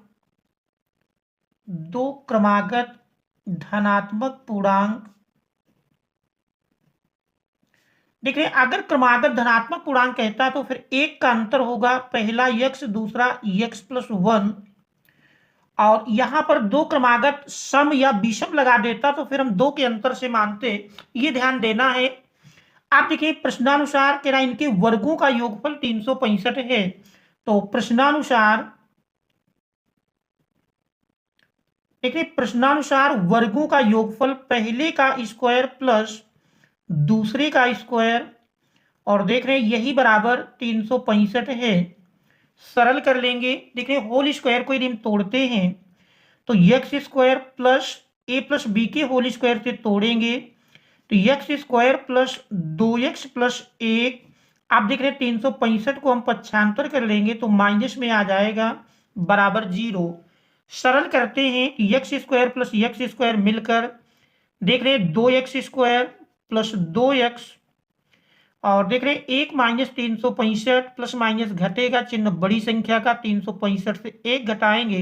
दो क्रमागत धनात्मक पूर्णांक। देख रहे हैं अगर क्रमागत धनात्मक पूर्णांक कहता है तो फिर एक का अंतर होगा, पहला यक्स दूसरा यक्स प्लस वन, और यहां पर दो क्रमागत सम या विषम लगा देता तो फिर हम दो के अंतर से मानते, ये ध्यान देना है। आप देखिए प्रश्नानुसार कह रहा है इनके वर्गों का योगफल 365 है, तो प्रश्नानुसार देखिए प्रश्नानुसार वर्गों का योगफल पहले का स्क्वायर प्लस दूसरे का स्क्वायर, और देख रहे हैं यही बराबर 365 है। सरल कर लेंगे, देख रहे हैं होल स्क्वायर को यदि हम तोड़ते हैं तो यक्स स्क्वायर प्लस ए प्लस बी के होल स्क्वायर से तोड़ेंगे तो x square plus 2x plus 1। आप देख रहे हैं 365 को हम पक्षांतर कर लेंगे तो माइनस में आ जाएगा बराबर 0। सरल करते हैं, x square plus x square मिलकर देख रहे हैं 2x स्क्वायर प्लस 2x, और देख रहे हैं 1 माइनस 365 प्लस माइनस घटेगा, चिन्ह बड़ी संख्या का, 365 से 1 घटाएंगे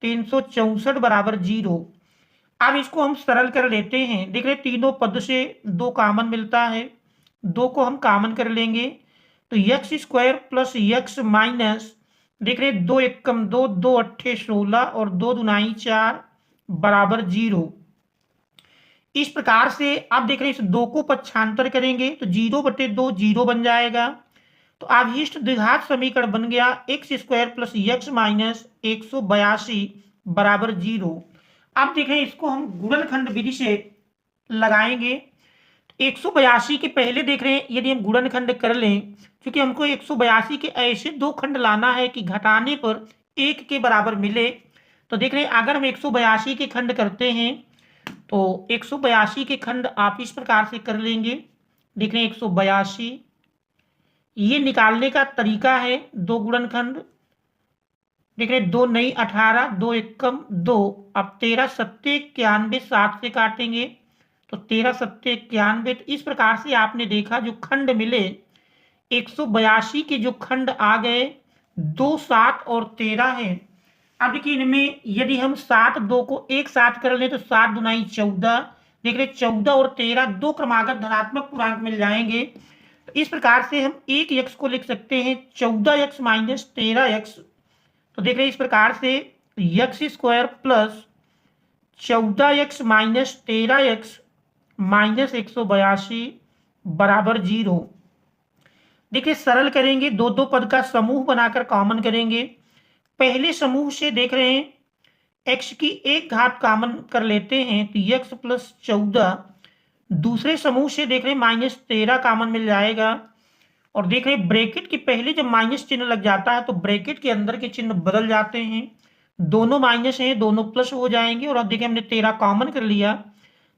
364 बराबर 0। अब इसको हम सरल कर लेते हैं, देख रहे हैं तीनों पद से 2 कॉमन मिलता है, 2 को हम कॉमन कर लेंगे तो x square plus x minus देख रहे हैं 2 एकम 2, 2 अट्ठे 16 और 2 दुनाई 4 बराबर 0। इस प्रकार से आप देख रहे हैं इस 2 को पक्षांतर करेंगे तो 0/2 0 बन जाएगा। तो अभीष्ट द्विघात समीकरण बन गया x square plus x minus 182 बराबर 0। अब देख रहे हैं इसको हम गुणनखंड विधि से लगाएंगे। 182 के पहले देख रहे हैं यदि हम गुणनखंड कर लें, क्योंकि हमको 182 के ऐसे दो खंड लाना है कि घटाने पर 1 के बराबर मिले। तो देख रहे हैं अगर हम 182 के खंड करते हैं तो 182 के खंड आप इस प्रकार से कर लेंगे, देख रहे हैं 182, ये निकालने का तरीका है दो गुणनखंड, देख रहे हैं 2 नई 18, 2 एकम 2, अब 13 सत्ते 91 7 से काटेंगे तो 13 सत्ते 91। तो इस प्रकार से आपने देखा जो खंड मिले 182 के जो खंड आ गए 2 7 और 13 है। अब देखिए इनमें यदि हम 7 2 को एक साथ कर लें तो 7 दुनाई 14, देख रहे 14 और 13 दो क्रमागत धनात्मक पूर्णांक मिल जाएंगे। तो इस प्रकार से हम एक यक्स को लिख सकते हैं 14x माइनस 13x। तो देख रहे हैं इस प्रकार से x square plus 14x minus 13x minus 182 बराबर 0। देखिए सरल करेंगे, दो दो पद का समूह बनाकर कॉमन करेंगे। पहले समूह से देख रहे हैं x की एक घात कॉमन कर लेते हैं तो x प्लस 14, दूसरे समूह से देख रहे हैं माइनस 13 कॉमन मिल जाएगा, और देख रहे हैं ब्रैकेट के पहले जब माइनस चिन्ह लग जाता है तो ब्रैकेट के अंदर के चिन्ह बदल जाते हैं, दोनों माइनस हैं दोनों प्लस हो जाएंगे। और अब देखिए हमने 13 कॉमन कर लिया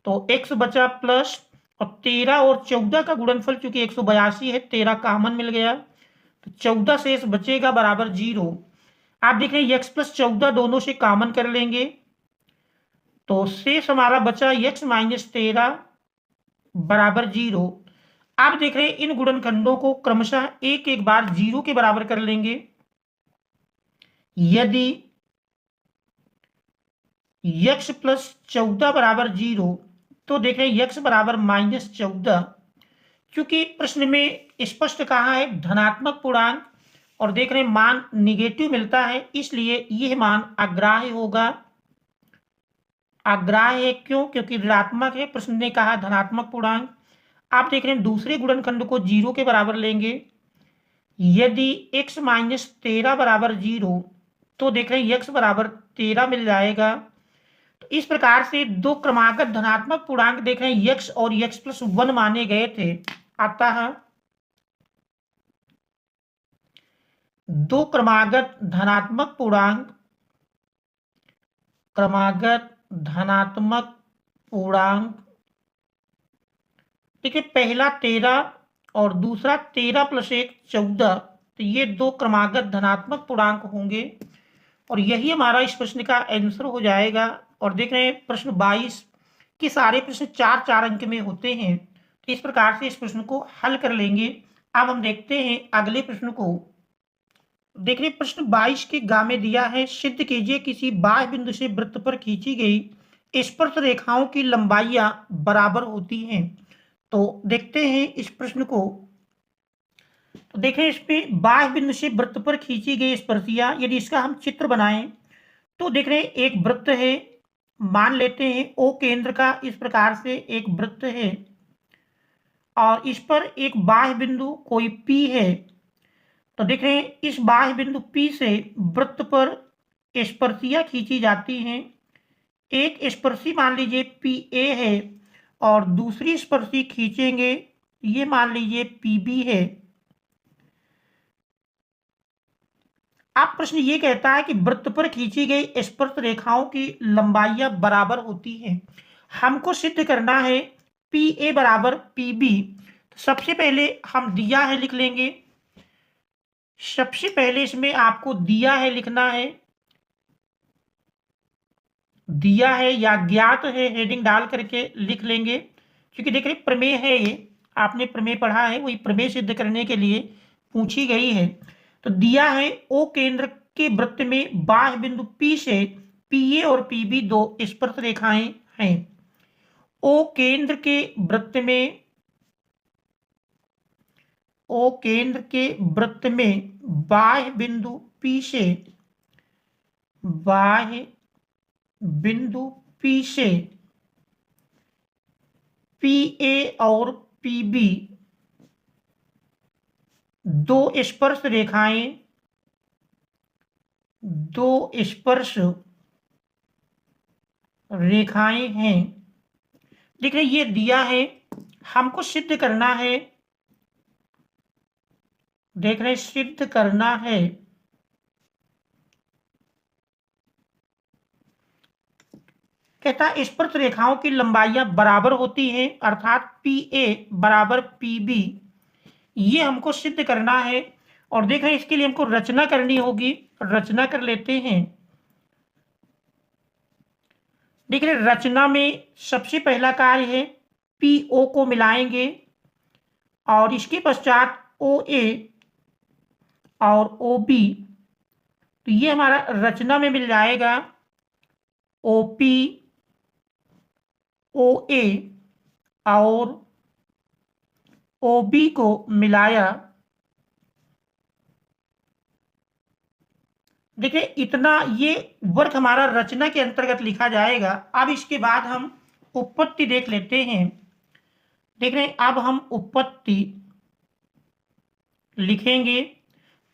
तो x बचा प्लस, और 13 और 14 का गुणनफल चूंकि 182 है 13 कॉमन मिल गया तो 14 शेष बचेगा बराबर 0। आप देख रहे हैं x प्लस 14 दोनों से कॉमन कर लेंगे तो शेष हमारा बचा x माइनस 13 बराबर 0। आप देख रहे हैं इन गुणनखंडों को क्रमशः एक एक बार 0 के बराबर कर लेंगे। यदि x प्लस 14 बराबर 0 तो देख रहे हैं x बराबर माइनस 14, क्योंकि प्रश्न में स्पष्ट कहा है धनात्मक पूर्णांक और देख रहे हैं मान निगेटिव मिलता है, इसलिए यह मान अग्राह्य होगा। अग्राह्य है क्यों? क्योंकि ऋणात्मक है, प्रश्न ने कहा धनात्मक पूर्णांक। आप देख रहे हैं दूसरे गुणनखंड को 0 के बराबर लेंगे। यदि x माइनस 13 बराबर 0 तो देख रहे हैं x बराबर 13 मिल जाएगा। तो इस प्रकार से दो क्रमागत धनात्मक पूर्णांक देख रहे हैं x और x प्लस 1 माने गए थे, अतः दो क्रमागत धनात्मक पूर्णांक, क्रमागत धनात्मक पूर्णांक देखिए पहला 13 और दूसरा 13 प्लस 1 14, तो ये दो क्रमागत धनात्मक पूर्णांक होंगे और यही हमारा इस प्रश्न का आंसर हो जाएगा। और देख रहे हैं प्रश्न 22 के सारे प्रश्न 4-4 अंक में होते हैं, तो इस प्रकार से इस प्रश्न को हल कर लेंगे। अब हम देखते हैं अगले प्रश्न को। देख रहे प्रश्न 22 के गा में दिया है, सिद्ध कीजिए किसी बाह्य बिंदु से वृत्त पर खींची गई स्पर्श रेखाओं की लंबाइयां बराबर होती हैं। तो देखते हैं इस प्रश्न को। तो देखें इसमें बाह्य बिंदु से वृत्त पर खींची गई स्पर्शियां, यदि इसका हम चित्र बनाएं तो देख रहे हैं एक वृत्त है, मान लेते हैं ओ केंद्र का इस प्रकार से एक वृत्त है और इस पर एक बाह्य बिंदु कोई पी है। तो देख रहे हैं इस बाह्य बिंदु पी से वृत्त पर स्पर्शियां खींची जाती हैं। एक स्पर्शी मान लीजिए पी ए है और दूसरी स्पर्शी खींचेंगे, ये मान लीजिए पी बी है। अब प्रश्न ये कहता है कि वृत्त पर खींची गई स्पर्श रेखाओं की लंबाइयां बराबर होती हैं। हमको सिद्ध करना है पी ए बराबर पी बी। तो सबसे पहले हम दिया है लिख लेंगे। सबसे पहले इसमें आपको दिया है लिखना है, दिया है या ज्ञात है हेडिंग डाल करके लिख लेंगे, क्योंकि देख रहे प्रमेय है, ये आपने प्रमेय पढ़ा है, वही प्रमेय सिद्ध करने के लिए पूछी गई है। तो दिया है ओ केंद्र के वृत्त में बाह्य बिंदु पी से पी ए और पी बी दो स्पर्श रेखाएं हैं। ओ केंद्र के वृत्त में, ओ केंद्र के वृत्त में बाह्य बिंदु पी से, बाह्य बिंदु पी से पी ए और पी बी दो स्पर्श रेखाएं, दो स्पर्श रेखाएं हैं। देख रहे ये दिया है, हमको सिद्ध करना है। देख रहे सिद्ध करना है कहता स्पर्श रेखाओं की लंबाइयां बराबर होती हैं, अर्थात पी ए बराबर पी बी, ये हमको सिद्ध करना है। और देख रहे हैं इसके लिए हमको रचना करनी होगी, रचना कर लेते हैं। देख रहे रचना में सबसे पहला कार्य है पी ओ को मिलाएंगे और इसके पश्चात ओ ए और ओ बी, तो ये हमारा रचना में मिल जाएगा ओ पी, ओ ए और ओ बी को मिलाया। देखिए इतना ये वर्ग हमारा रचना के अंतर्गत लिखा जाएगा। अब इसके बाद हम उत्पत्ति देख लेते हैं। देख रहे हैं अब हम उत्पत्ति लिखेंगे।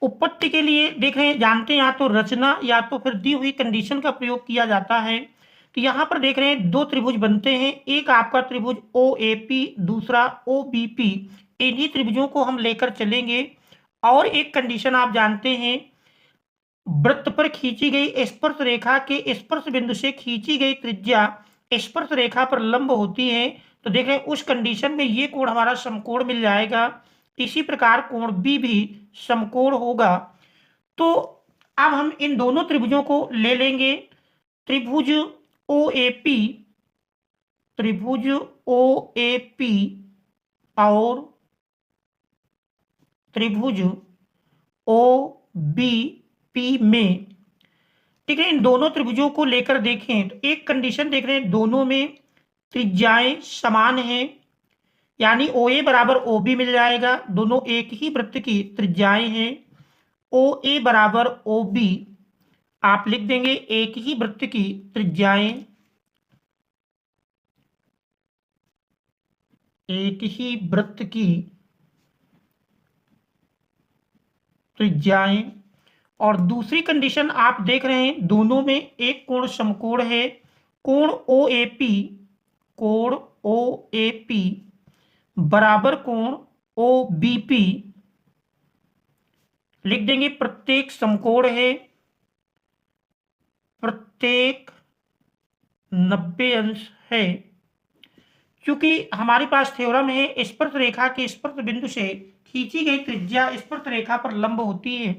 उत्पत्ति के लिए देख रहे हैं जानते हैं या तो रचना या तो फिर दी हुई कंडीशन का प्रयोग किया जाता है। तो यहाँ पर देख रहे हैं दो त्रिभुज बनते हैं, एक आपका त्रिभुज ओ ए पी, दूसरा ओ बी पी। इन्हीं त्रिभुजों को हम लेकर चलेंगे। और एक कंडीशन आप जानते हैं, वृत्त पर खींची गई स्पर्श रेखा के स्पर्श बिंदु से खींची गई त्रिज्या स्पर्श रेखा पर लंब होती है। तो देख रहे हैं उस कंडीशन में ये कोण हमारा समकोण मिल जाएगा। इसी प्रकार कोण बी भी समकोण होगा। तो अब हम इन दोनों त्रिभुजों को ले लेंगे। त्रिभुज ओ ए पी, त्रिभुज ओ ए पी और त्रिभुज ओ बी पी में, ठीक है, इन दोनों त्रिभुजों को लेकर देखें तो एक कंडीशन देख रहे हैं दोनों में त्रिज्याएं समान हैं, यानी ओ ए बराबर ओ बी मिल जाएगा। दोनों एक ही वृत्त की त्रिज्याएं हैं। ओ ए बराबर ओ बी आप लिख देंगे एक ही वृत्त की त्रिज्याएं, एक ही वृत्त की त्रिज्याएं। और दूसरी कंडीशन आप देख रहे हैं दोनों में एक कोण समकोण है। कोण ओ ए पी, कोण ओ ए पी बराबर कोण ओ बी पी लिख देंगे। प्रत्येक समकोण है, प्रत्येक 90 अंश है। क्योंकि हमारे पास थ्योरम है स्पर्श रेखा के स्पर्श बिंदु से खींची गई त्रिज्या स्पर्शरेखा पर लंब होती है।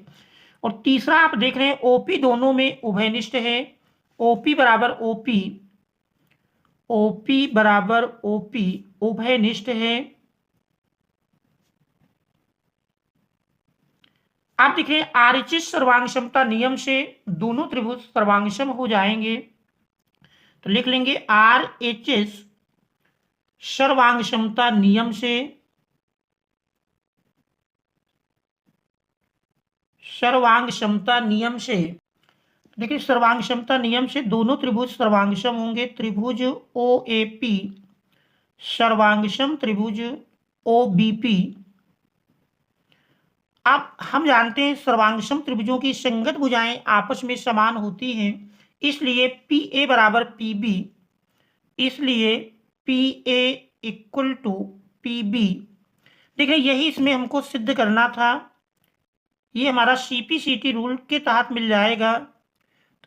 और तीसरा आप देख रहे हैं ओपी दोनों में उभयनिष्ठ है। ओपी बराबर ओपी, ओपी बराबर ओपी उभयनिष्ठ है। आप देखिए आरएचएस सर्वांगक्षमता नियम से दोनों त्रिभुज सर्वांगक्षम हो जाएंगे। तो लिख लेंगे आरएचएस सर्वांगक्षमता नियम से, सर्वांगक्षमता नियम से देखिए सर्वांगक्षमता नियम से दोनों त्रिभुज सर्वांगक्षम होंगे। त्रिभुज ओ ए पी सर्वांगक्षम त्रिभुज ओ बी पी। अब हम जानते हैं सर्वांगक्षम त्रिभुजों की संगत भुजाएं आपस में समान होती हैं, इसलिए पी ए बराबर पी बी, इसलिए P A equal to P B. देखिए यही इसमें हमको सिद्ध करना था, ये हमारा सीपीसीटी रूल के तहत मिल जाएगा।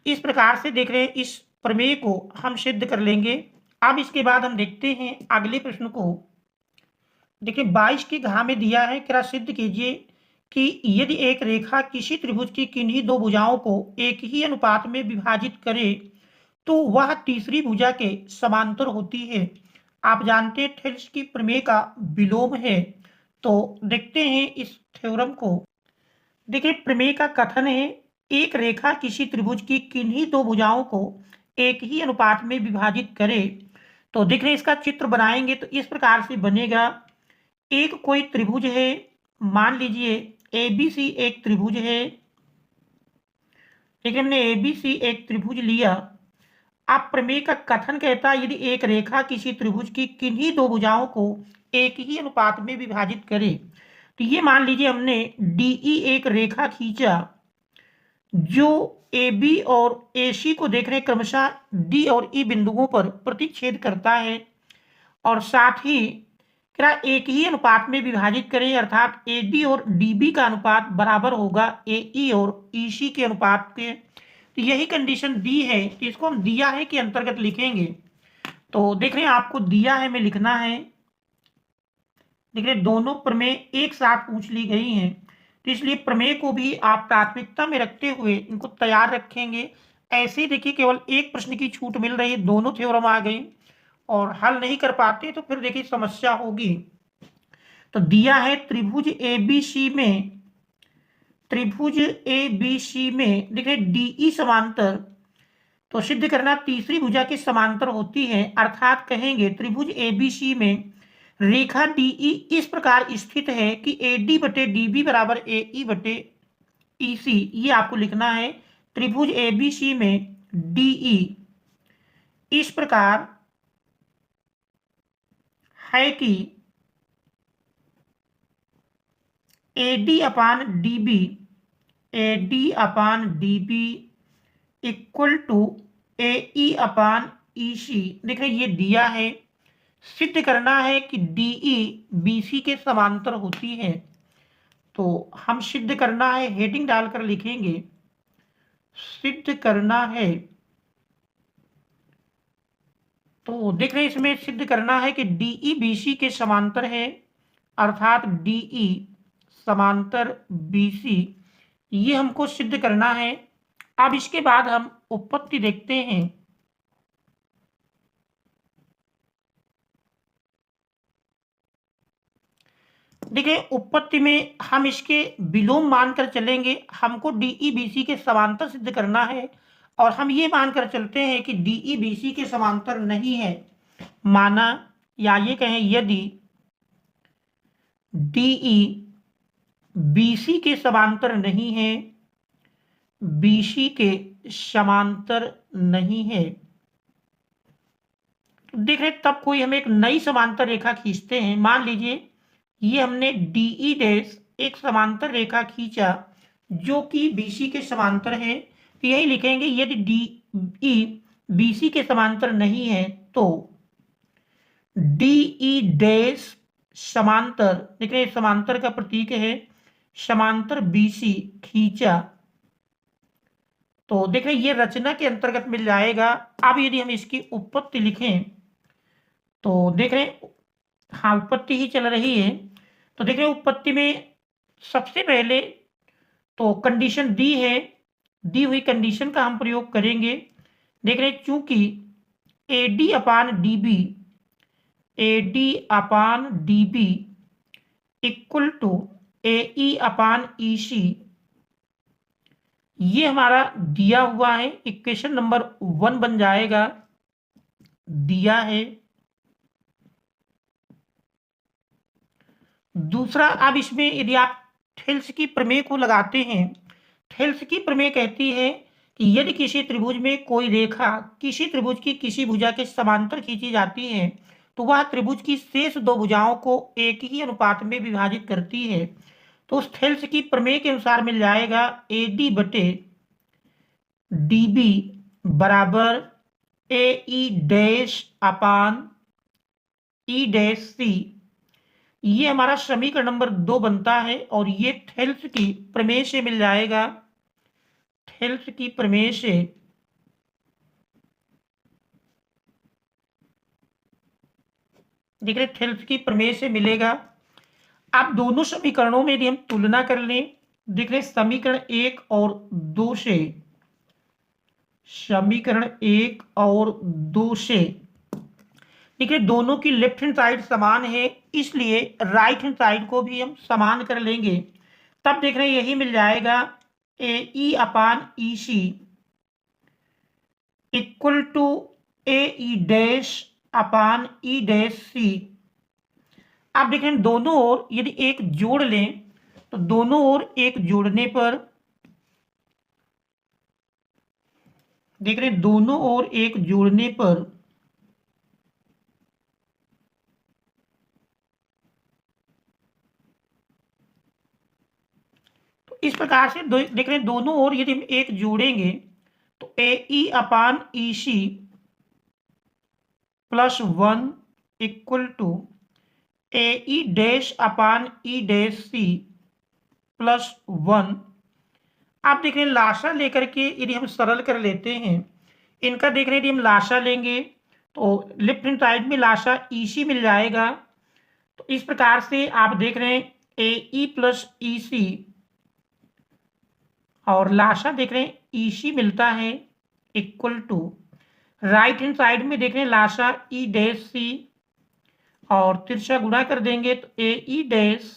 इस प्रकार से देख रहे हैं इस प्रमेय को हम सिद्ध कर लेंगे। अब इसके बाद हम देखते हैं अगले प्रश्न को। देखिए 22 के घा में दिया है, कृपया सिद्ध कीजिए कि यदि एक रेखा किसी त्रिभुज की किन्हीं दो भुजाओं को एक ही अनुपात में विभाजित करे तो वह तीसरी भुजा के समांतर होती है। आप जानते हैं थेल्स की प्रमेय का विलोम है। तो देखते हैं इस थ्योरम को। देखिए प्रमेय का कथन है एक रेखा किसी त्रिभुज की किन्हीं दो भुजाओं को एक ही अनुपात में विभाजित करे। तो देख रहे हैं इसका चित्र बनाएंगे तो इस प्रकार से बनेगा। एक कोई त्रिभुज है, मान लीजिए एबीसी एक त्रिभुज है। देखिए हमने एबीसी एक त्रिभुज लिया। अब प्रमेय का कथन कहता है यदि एक रेखा किसी त्रिभुज की किन्हीं दो भुजाओं को एक ही अनुपात में विभाजित करे, तो ये मान लीजिए हमने डीई एक रेखा खींचा जो ए बी और ए सी को देख रहे हैं क्रमशः डी और ई बिंदुओं पर प्रतिच्छेद करता है, और साथ ही क्या एक ही अनुपात में विभाजित करें, अर्थात ए डी और डी बी का अनुपात बराबर होगा ए ई और ई सी के अनुपात के। तो यही कंडीशन दी है, तो इसको हम दिया है के अंतर्गत लिखेंगे। तो देख रहे हैं आपको दिया है में लिखना है। देख रहे दोनों प्रमेय एक साथ पूछ ली गई हैं, तो इसलिए प्रमेय को भी आप प्राथमिकता में रखते हुए इनको तैयार रखेंगे। ऐसे ही देखिए केवल एक प्रश्न की छूट मिल रही है, दोनों थ्योरम आ गई और हल नहीं कर पाते तो फिर देखिए समस्या होगी। तो दिया है त्रिभुज ए बी सी में, त्रिभुज ए बी सी में देखिए डीई समांतर, तो सिद्ध करना तीसरी भुजा के समांतर होती है, अर्थात कहेंगे त्रिभुज ए बी सी में रेखा डीई इस प्रकार स्थित है कि ए डी बटे डी बी बराबर ए ई बटे ई सी। ये आपको लिखना है त्रिभुज ए बी सी में डीई इस प्रकार है कि a d upon d b, a d upon d b equal to a e upon e c. देख रहे ये दिया है। सिद्ध करना है कि डीई बीसी के समांतर होती है। तो हम सिद्ध करना है हेडिंग डालकर लिखेंगे सिद्ध करना है। तो देख रहे इसमें सिद्ध करना है कि डीई बीसी के समांतर है, अर्थात डीई समांतर बीसी, ये हमको सिद्ध करना है। अब इसके बाद हम उत्पत्ति देखते हैं। देखिए उत्पत्ति में हम इसके विलोम मानकर चलेंगे। हमको डीई बीसी के समांतर सिद्ध करना है और हम ये मानकर चलते हैं कि डीई बीसी के समांतर नहीं है। माना या ये कहें यदि डीई बीसी के समांतर नहीं है, बीसी के समांतर नहीं है, तो देख रहे तब कोई हम एक नई समांतर रेखा खींचते हैं। मान लीजिए ये हमने डीई डैश एक समांतर रेखा खींचा जो कि बीसी के समांतर है, तो यही लिखेंगे यदि डीई बीसी के समांतर नहीं है तो डीई डैश समांतर, देख रहे समांतर का प्रतीक है, समांतर बीसी खींचा, तो देख रहे ये रचना के अंतर्गत मिल जाएगा। अब यदि हम इसकी उत्पत्ति लिखें तो देख रहे हाँ उत्पत्ति ही चल रही है, तो देख रहे हैं उत्पत्ति में सबसे पहले तो कंडीशन दी है, दी हुई कंडीशन का हम प्रयोग करेंगे। देख रहे हैं चूंकि AD upon DB, AD upon DB equal to AE upon EC, ये हमारा दिया हुआ है, इक्वेशन नंबर 1 बन जाएगा, दिया है। दूसरा, अब इसमें यदि आप थेल्स की प्रमेय को लगाते हैं, थेल्स की प्रमेय कहती है कि यदि किसी त्रिभुज में कोई रेखा किसी त्रिभुज की किसी भुजा के समांतर खींची जाती है तो वह त्रिभुज की शेष दो भुजाओं को एक ही अनुपात में विभाजित करती है। तो उस थेल्स की प्रमेय के अनुसार मिल जाएगा AD बटे DB बराबर AE dash upon E dash C। ये हमारा समीकरण नंबर 2 बनता है और ये थेल्स की प्रमेय से मिल जाएगा, थेल्स की प्रमेय से देख रहे थेल्स की प्रमेय से मिलेगा। अब दोनों समीकरणों में यदि हम तुलना कर लें, देख रहे समीकरण 1 और 2 से, समीकरण 1 और 2 से देखिए दोनों की लेफ्ट हैंड साइड समान है, इसलिए राइट हैंड साइड को भी हम समान कर लेंगे। तब देख रहे हैं यही मिल जाएगा AE upon EC equal to AE dash upon E dash C। आप देख रहे हैं दोनों ओर यदि एक जोड़ लें तो दोनों ओर एक जोड़ने पर देख रहे हैं दोनों ओर एक जोड़ने पर तो इस प्रकार से देख रहे हैं दोनों ओर यदि हम एक जोड़ेंगे तो AE upon EC plus 1 equal to AE dash upon E dash C plus 1। आप देख रहे हैं लाशा लेकर के यदि हम सरल कर लेते हैं, इनका देख रहे हैं यदि हम लाशा लेंगे तो लेफ्ट हैंड साइड में लाशा EC मिल जाएगा। तो इस प्रकार से आप देख रहे हैं AE प्लस EC और लाशा देख रहे हैं EC मिलता है equal to right hand side में देख रहे हैं लाशा E डैश C और तिरछा गुणा कर देंगे तो AE dash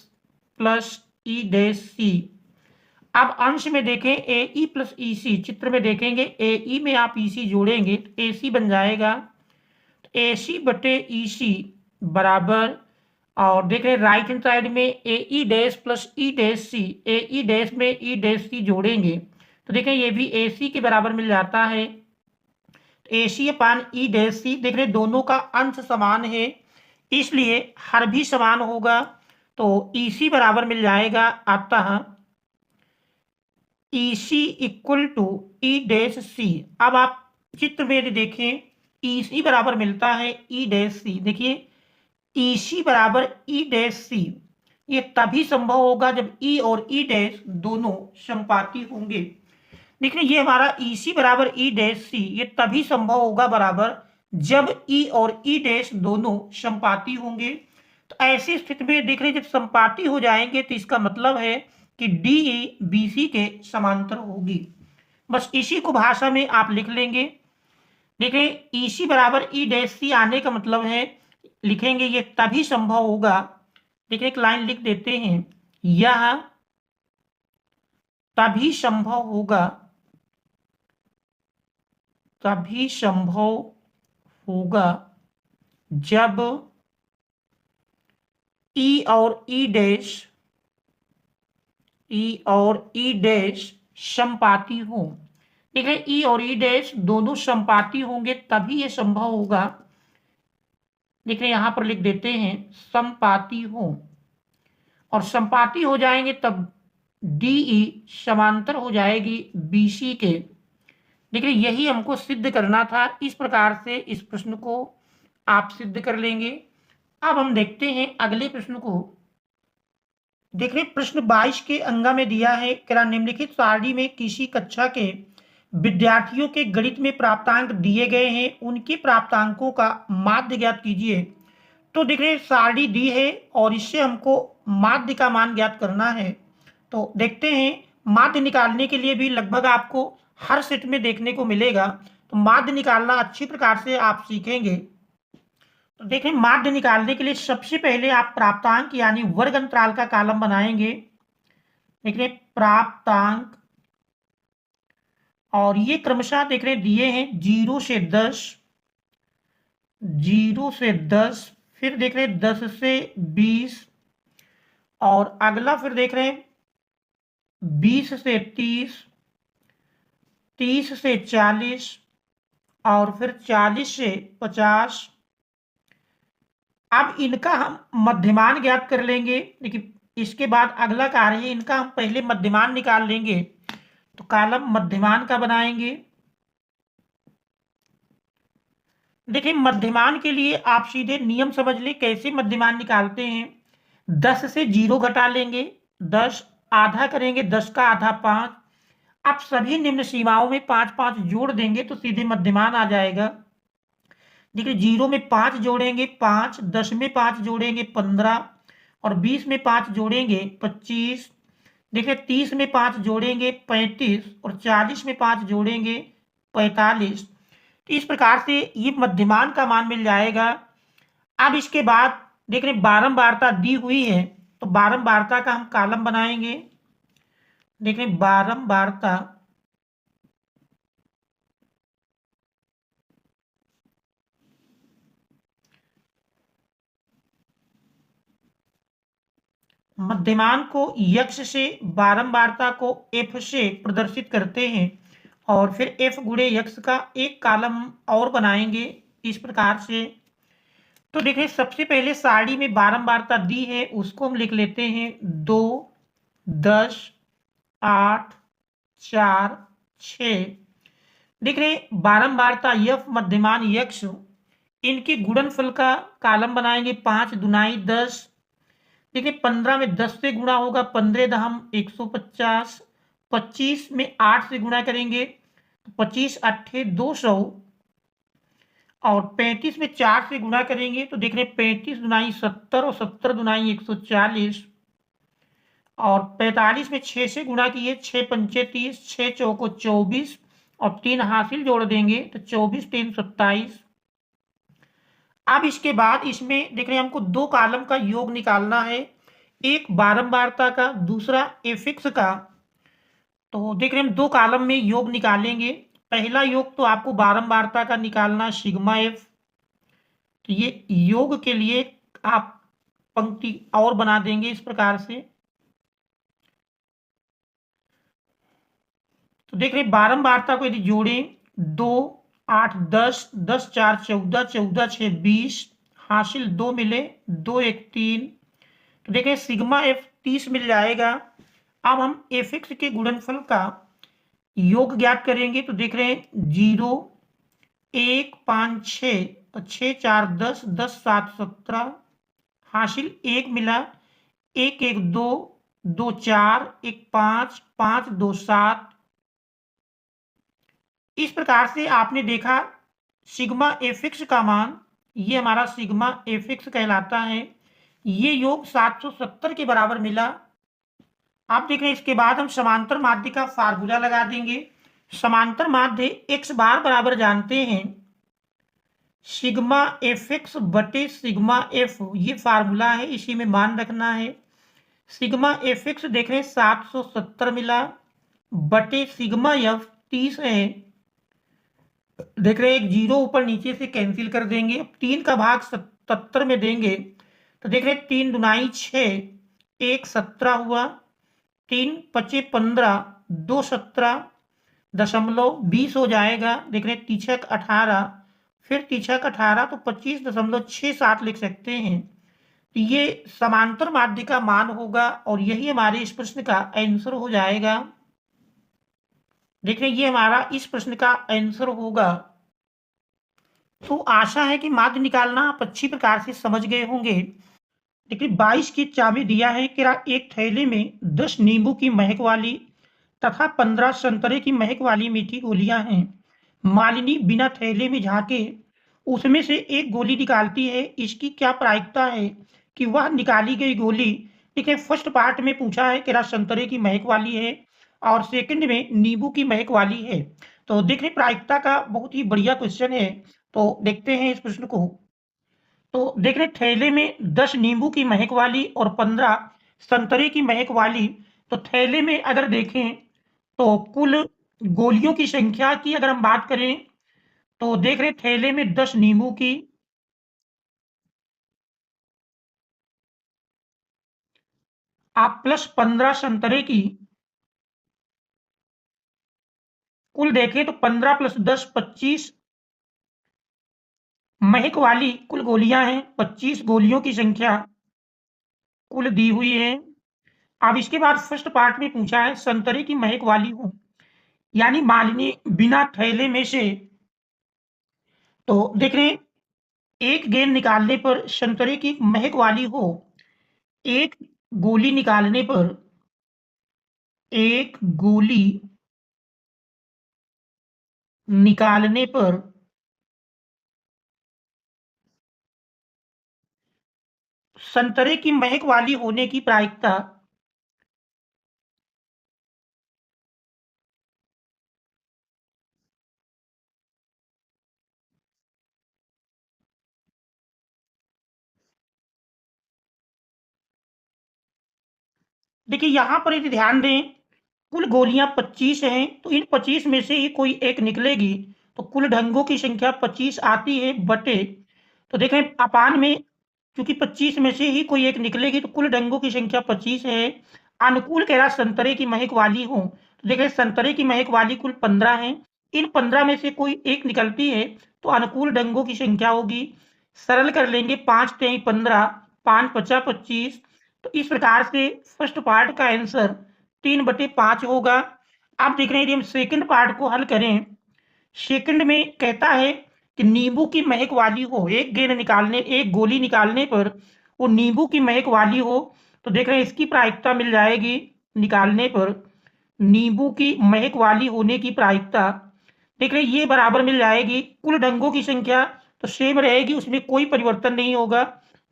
plus E dash C। अब अंश में देखें AE प्लस EC, चित्र में देखेंगे AE में आप EC जोड़ेंगे तो AC बन जाएगा, तो AC बटे EC बराबर, और देख रहे हैं राइट हैंड साइड में AE dash plus E dash C, AE dash में E डैश C जोड़ेंगे तो देखें ये भी AC के बराबर मिल जाता है, तो AC अपान E डैश C। देख रहे हैं दोनों का अंश समान है इसलिए हर भी समान होगा, तो EC बराबर मिल जाएगा, अतः EC equal to E dash C। अब आप चित्र में यदि देखें EC बराबर मिलता है E डैश C, देखिए EC बराबर E डैश C, ये तभी संभव होगा जब E और E डैश दोनों समपाती होंगे। देखिए ये हमारा EC बराबर E डैश C, ये तभी संभव होगा बराबर जब E और E डैश दोनों समपाती होंगे। तो ऐसी स्थिति में देख रहे जब समपाती हो जाएंगे तो इसका मतलब है कि DE BC के समांतर होगी। बस इसी को भाषा में आप लिख लेंगे। देखें EC बराबर E डैश C आने का मतलब है, लिखेंगे ये तभी संभव होगा, देखिए एक लाइन लिख देते हैं, यह तभी संभव होगा, तभी संभव होगा जब E और E डैश समपाती हो। देखिए E और E डैश दोनों समपाती होंगे तभी ये संभव होगा। देखिए यहां पर लिख देते हैं समपाती हो, और समपाती हो जाएंगे तब DE समांतर हो जाएगी BC के। देखिए यही हमको सिद्ध करना था, इस प्रकार से इस प्रश्न को आप सिद्ध कर लेंगे। अब हम देखते हैं अगले प्रश्न को। देख रहे प्रश्न 22 के अंगा में दिया है, क्या निम्नलिखित सारणी में किसी कक्षा के विद्यार्थियों के गणित में प्राप्तांक दिए गए हैं, उनके प्राप्तांकों का माध्य ज्ञात कीजिए। तो देखिए सारणी दी है और इससे हमको माध्य का मान ज्ञात करना है। तो देखते हैं, माध्य निकालने के लिए भी लगभग आपको हर सेट में देखने को मिलेगा। तो माध्य निकालना अच्छी प्रकार से आप सीखेंगे। तो देखें, माध्य निकालने के लिए सबसे पहले आप प्राप्तांक यानी वर्ग अंतराल का कॉलम बनाएंगे। देखिए प्राप्तांक, और ये क्रमशः देख रहे दिए हैं 0 से 10, 0 से 10, फिर देख रहे 10 से 20, और अगला फिर देख रहे हैं 20 से 30, 30 से 40, और फिर 40 से 50। अब इनका हम मध्यमान ज्ञात कर लेंगे। देखिए इसके बाद अगला कार्य है, इनका हम पहले मध्यमान निकाल लेंगे। तो कॉलम मध्यमान का बनाएंगे। देखिए मध्यमान के लिए आप सीधे नियम समझ लें कैसे मध्यमान निकालते हैं। 10 से 0 घटा लेंगे, 10 आधा करेंगे, 10 का आधा 5। आप सभी निम्न सीमाओं में 5-5 जोड़ देंगे तो सीधे मध्यमान आ जाएगा। देखिए 0 में 5 जोड़ेंगे 5, 10 में 5 जोड़ेंगे 15, और 20 में 5 जोड़ेंगे 25। देखिए 30 में 5 जोड़ेंगे 35, और 40 में 5 जोड़ेंगे 45। तो इस प्रकार से ये मध्यमान का मान मिल जाएगा। अब इसके बाद देख रहे बारंबारता दी हुई है, तो बारंबारता का हम कॉलम बनाएंगे। देख रहे बारंबारता, मध्यमान को यक्ष से, बारंबारता को एफ से प्रदर्शित करते हैं, और फिर एफ गुणे यक्ष का एक कॉलम और बनाएंगे इस प्रकार से। तो देखिए सबसे पहले सारणी में बारंबारता दी है उसको हम लिख लेते हैं 2, 10, 8, 4, 6। देख रहे बारंबारता यफ मध्यमान यक्ष, इनके गुणनफल का कॉलम बनाएंगे। 5 दुनाई 10। देखिए 15 में 10 से गुणा होगा, 15 दहम 150। 25 में 8 से गुणा करेंगे, 25 अट्ठे 200, और 35 में 4 से गुणा करेंगे तो देख रहे 35 दुनाई 70, और 70 दुनाई 140, और 45 में 6 से गुणा किए, 6 पंचे 30, 6 चौको 24, और 3 हासिल जोड़ देंगे तो 24 3 27। अब इसके बाद इसमें देख रहे हैं हमको दो कॉलम का योग निकालना है, एक बारंबारता का, दूसरा एफिक्स का। तो देख रहे हैं हम दो कॉलम में योग निकालेंगे। पहला योग तो आपको बारंबारता का निकालना सिग्मा एफ। तो ये योग के लिए आप पंक्ति और बना देंगे इस प्रकार से। तो देख रहे बारंबारता को यदि जोड़ें 2, 8, 10, 10 4 14, 14 6 20, हासिल 2 मिले, 2 1 3। तो देखें सिग्मा एफ 30 मिल जाएगा। अब हम एफ एक्स के गुणनफल का योग ज्ञात करेंगे। तो देख रहे हैं 0, 1, 5, 6, तो 6 4 10, 10 7 17, हासिल 1 मिला, 1 1 2, 2 4, 1 5, 5 2 7। इस प्रकार से आपने देखा सिग्मा एफिक्स का मान, ये हमारा सिग्मा एफिक्स कहलाता है। ये योग 770 के बराबर मिला। आप देख रहे हैं इसके बाद हम समांतर माध्य का फार्मूला लगा देंगे। समांतर माध्य एक्स बार बराबर जानते हैं सिग्मा एफ एक्स बटे सिग्मा एफ, ये फार्मूला है, इसी में मान रखना है। सिग्मा एफ एक्स देख रहे हैं 770 मिला, बटे सिग्मा एफ 30 है। देख रहे हैं एक जीरो ऊपर नीचे से कैंसिल कर देंगे। अब 3 का भाग 77 में देंगे तो देख रहे 3 दुनाई 6, 1 17 हुआ, 3 पचे 15, 2 17, दशमलव 20 हो जाएगा। देख रहे तीछक 18, फिर तीछक 18 तो 25.67 लिख सकते हैं। तो ये समांतर माध्य का मान होगा और यही हमारे इस प्रश्न का आंसर हो जाएगा। देख रहे ये हमारा इस प्रश्न का आंसर होगा। तो आशा है कि माध्य निकालना आप अच्छी प्रकार से समझ गए होंगे। देखिए 22 की चाबी दिया है कि एक थैले में 10 नींबू की महक वाली तथा 15 संतरे की महक वाली मीठी गोलियां हैं। मालिनी बिना थैले में झांके उसमें से एक गोली निकालती है, इसकी क्या प्रायिकता है कि वह निकाली गई गोली, ठीक है, फर्स्ट पार्ट में पूछा है कि संतरे की महक वाली है और सेकंड में नींबू की महक वाली है। तो देख रहे प्रायिकता का बहुत ही बढ़िया क्वेश्चन है। तो देखते हैं इस प्रश्न को। तो देख रहे थैले में 10 नींबू की महक वाली और 15 संतरे की महक वाली। तो थैले में अगर देखें तो कुल गोलियों की संख्या की अगर हम बात करें तो देख रहे थैले में 10 नींबू की, आप प्लस 15 संतरे की, कुल देखें तो 15 प्लस 10 25 महक वाली कुल गोलियां हैं, 25 गोलियों की संख्या कुल दी हुई है। अब इसके बाद फर्स्ट पार्ट में पूछा है संतरे की महक वाली हो, यानी मालिनी बिना थैले में से। तो देख रहे हैं एक गेंद निकालने पर संतरे की महक वाली हो, एक गोली निकालने पर, एक गोली निकालने पर संतरे की महक वाली होने की प्रायिकता, देखिए यहां पर यदि ध्यान दें कुल गोलियां 25 हैं, तो इन 25 में से ही कोई एक निकलेगी, तो कुल ढंगों की संख्या 25 आती है बटे, तो देखें अपान में क्योंकि 25 में से ही कोई एक निकलेगी तो कुल ढंगों की संख्या 25 है। अनुकूल कह रहा संतरे की महक वाली हो, तो देखें संतरे की महक वाली कुल 15 है, इन 15 में से कोई एक निकलती है तो अनुकूल ढंगों की संख्या होगी। सरल कर लेंगे, 5 तेई 15, 5 पचा 25। तो इस प्रकार से फर्स्ट पार्ट का आंसर 3/5 होगा। आप देख रहे हैं यदि हम सेकंड पार्ट को हल करें, सेकंड में कहता है कि नींबू की महक वाली हो, एक गोली निकालने पर वो नींबू की महक वाली हो, तो देख रहे हैं इसकी प्रायिकता मिल जाएगी निकालने पर, नींबू की महक वाली होने की प्रायिकता देख रहे हैं ये बराबर मिल जाएगी, कुल ढंगों की संख्या तो सेम रहेगी, उसमें कोई परिवर्तन नहीं होगा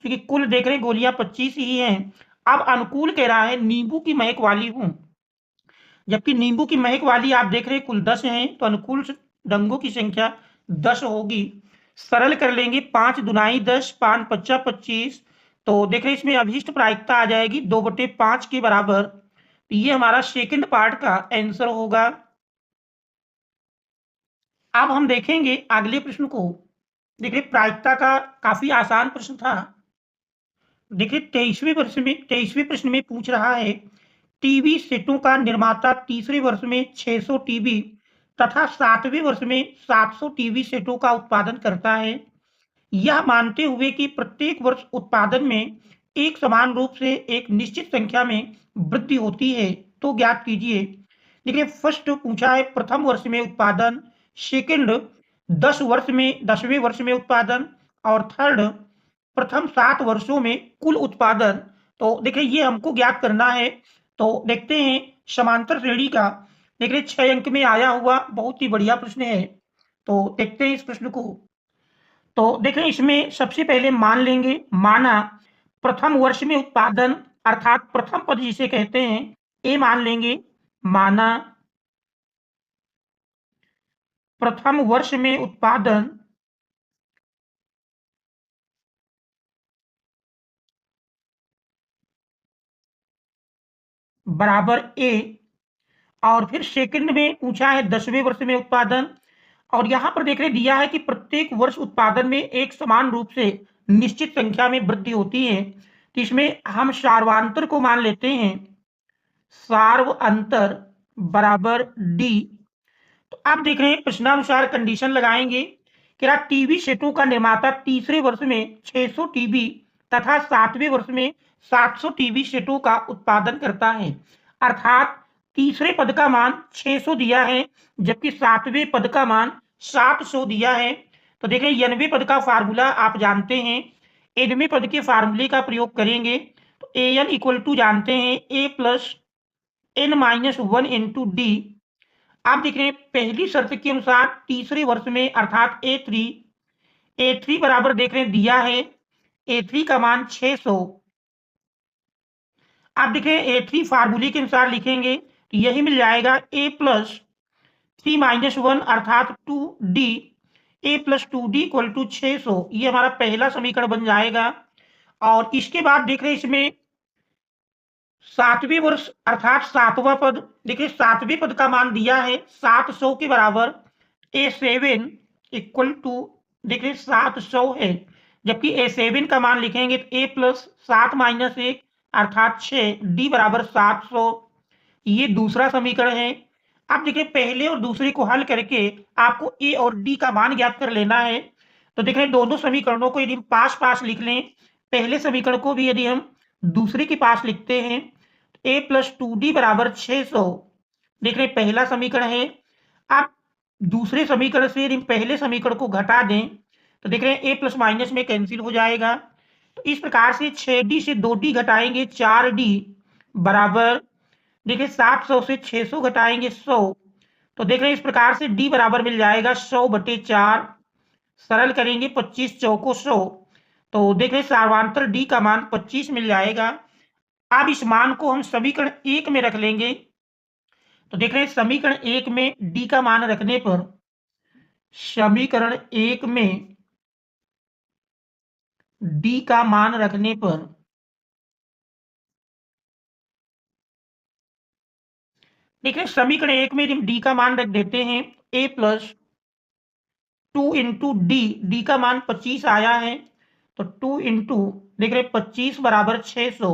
क्योंकि कुल देख रहे हैं गोलियां 25 ही हैं। अब अनुकूल कह रहा है नींबू की महक वाली हूं, जबकि नींबू की महक वाली आप देख रहे हैं कुल 10 हैं, तो अनुकूल ढंगों की संख्या 10 होगी। सरल कर लेंगे, 5 दुनाई 10, 5 पच्चा 25। तो देख रहे हैं इसमें अभीष्ट प्रायिकता आ जाएगी 2/5 के बराबर। तो ये हमारा सेकंड पार्ट का आंसर होगा। अब हम देखेंगे अगले प्रश्न को। देखिए प्रायिकता का काफी आसान प्रश्न था। देखिए 23वें प्रश्न में पूछ रहा है टीवी सेटों का निर्माता तीसरे वर्ष में 600 टीवी तथा 7वें वर्ष में 700 टीवी सेटों का उत्पादन करता है, यह मानते हुए कि प्रत्येक वर्ष उत्पादन में एक समान रूप से एक निश्चित संख्या में वृद्धि होती है, तो ज्ञात कीजिए। देखिए फर्स्ट पूछा है प्रथम वर्ष में उत्पादन, सेकंड 10वें वर्ष में उत्पादन और थर्ड प्रथम 7 वर्षों में कुल उत्पादन। तो देखिए ये हमको ज्ञात करना है। तो देखते हैं समांतर श्रेणी का, देख रहे 6 अंक में आया हुआ बहुत ही बढ़िया प्रश्न है। तो देखते हैं इस प्रश्न को। तो देखें इसमें सबसे पहले मान लेंगे, माना प्रथम वर्ष में उत्पादन अर्थात प्रथम पद जिसे कहते हैं ए मान लेंगे, माना प्रथम वर्ष में उत्पादन बराबर ए, और फिर सेकंड में पूछा है 10वें वर्ष में उत्पादन, और यहां पर देख रहे दिया है कि प्रत्येक वर्ष उत्पादन में एक समान रूप से निश्चित संख्या में वृद्धि होती है, तो इसमें हम सार्वांतर को मान लेते हैं, सार्व अंतर बराबर डी। तो आप देख रहे हैं प्रश्नानुसार कंडीशन लगाएंगे कि टीवी सेटों का निर्माता तीसरे वर्ष में 600 टीवी तथा 7वें वर्ष में 700 टीवी सेटों का उत्पादन करता है, अर्थात तीसरे पद का मान 600 दिया है जबकि 7वें पद का मान 700 दिया है। तो देखें 90 पद का फार्मूला आप जानते हैं, 90 पद के फार्मूले का प्रयोग करेंगे तो ए एन इक्वल टू जानते हैं ए प्लस n-1 इंटू डी। आप देख रहे हैं पहली शर्त के अनुसार तीसरे वर्ष में अर्थात A3 बराबर देख रहे हैं दिया है, A3 का मान 600। आप देखें A3 फार्मूले के अनुसार लिखेंगे तो यही मिल जाएगा A प्लस 3 - 1 अर्थात 2D, A plus 2D equal to 600। ये हमारा पहला समीकरण बन जाएगा। और इसके बाद देख रहे हैं इसमें सातवें वर्ष अर्थात सातवां पद, देखिए सातवें पद का मान दिया है 700 के बराबर। A7 इक्वल टू देखिए 700 है, जबकि A7 का मान लिखेंगे तो A प्लस 7 - 1 अर्थात 6 D बराबर 700। ये दूसरा समीकरण है। अब देखिए पहले और दूसरे को हल करके आपको A और D का मान ज्ञात कर लेना है। तो देख रहे हैं दोनों समीकरणों को यदि हम पास पास लिख लें, पहले समीकरण को भी यदि हम दूसरे के पास लिखते हैं, A प्लस 2D बराबर 600। देख रहे हैं पहला समीकरण है। आप दूसरे समीकरण से यदि पहले समीकरण को घटा दें तो देख रहे हैं A प्लस माइनस में कैंसिल हो जाएगा। तो इस प्रकार से 6D से 2D घटाएंगे 4D बराबर, देखिए 700 से 600 घटाएंगे 100। तो देख रहे हैं इस प्रकार से D बराबर मिल जाएगा 100/4। सरल करेंगे 25 चौको 100। तो देख रहे हैं सार्वधातुक D का मान 25 मिल जाएगा। अब इस मान को हम समीकरण 1 में रख लेंगे। तो देख रहे हैं समीकरण 1 में D का मान रखने पर, समीकरण 1 में D का मान रखने पर देखिए समीकरण 1 में हम D का मान रख देते हैं A प्लस 2 इंटू D का मान 25 आया है। तो 2 इंटू देख रहे 25 बराबर 600।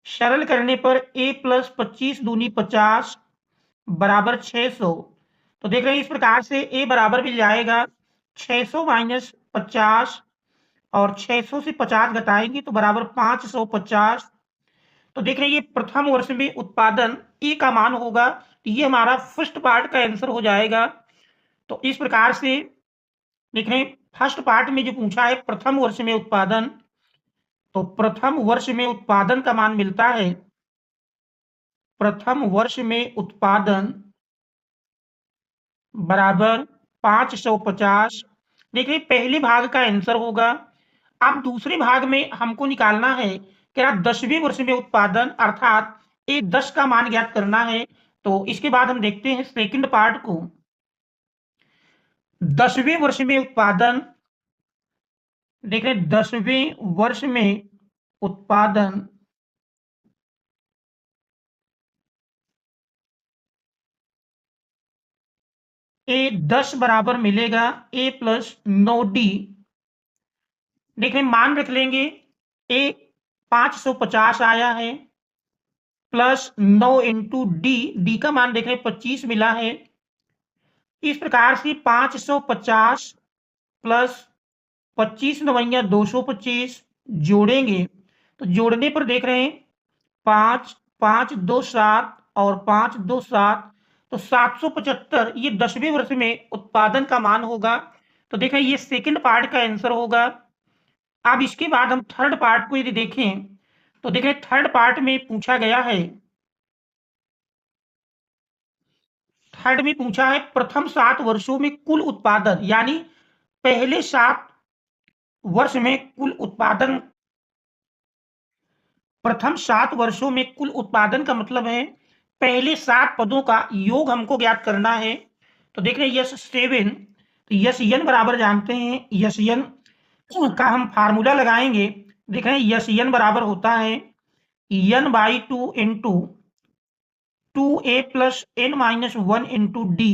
सरल करने पर A प्लस 25 दूनी 50 बराबर 600। तो देख रहे हैं इस प्रकार से A बराबर मिल जाएगा 600 माइनस 50, और 600 से 50 घटाएंगे तो बराबर 550। तो देख रहे हैं ये प्रथम वर्ष में उत्पादन ए का मान होगा। तो ये हमारा फर्स्ट पार्ट का आंसर हो जाएगा। तो इस प्रकार से देख रहे हैं फर्स्ट पार्ट में जो पूछा है प्रथम वर्ष में उत्पादन, तो प्रथम वर्ष में उत्पादन का मान मिलता है, प्रथम वर्ष में उत्पादन बराबर 550। देखिए पहले भाग का आंसर होगा। अब दूसरे भाग में हमको निकालना है क्या 10वें वर्ष में उत्पादन अर्थात A10 का मान ज्ञात करना है। तो इसके बाद हम देखते हैं सेकंड पार्ट को। 10वें वर्ष में उत्पादन, देख रहे 10वें वर्ष में उत्पादन A10 बराबर मिलेगा A प्लस 9D। देख रहे मान रख लेंगे A 550 आया है प्लस 9 इंटू D का मान देख रहे 25 मिला है। इस प्रकार से 550 प्लस 25 नवैया 225 जोड़ेंगे तो जोड़ने पर देख रहे हैं 5 5 2 7 और 5 2 7, तो 775 ये 10वें वर्ष में उत्पादन का मान होगा। तो देखें ये सेकंड पार्ट का आंसर होगा। अब इसके बाद हम थर्ड पार्ट को यदि देखें तो देखें थर्ड पार्ट में पूछा गया है, थर्ड में पूछा है प्रथम 7 वर्षों में कुल उत्पादन, यानी पहले 7 वर्ष में कुल उत्पादन, प्रथम 7 वर्षों में कुल उत्पादन का मतलब है पहले 7 पदों का योग हमको ज्ञात करना है। तो देख रहे हैं यस 7, तो यस एन बराबर जानते हैं, यस एन का हम फार्मूला लगाएंगे। देख रहे हैं यस एन बराबर होता है n/2 into 2a plus n-1 into D.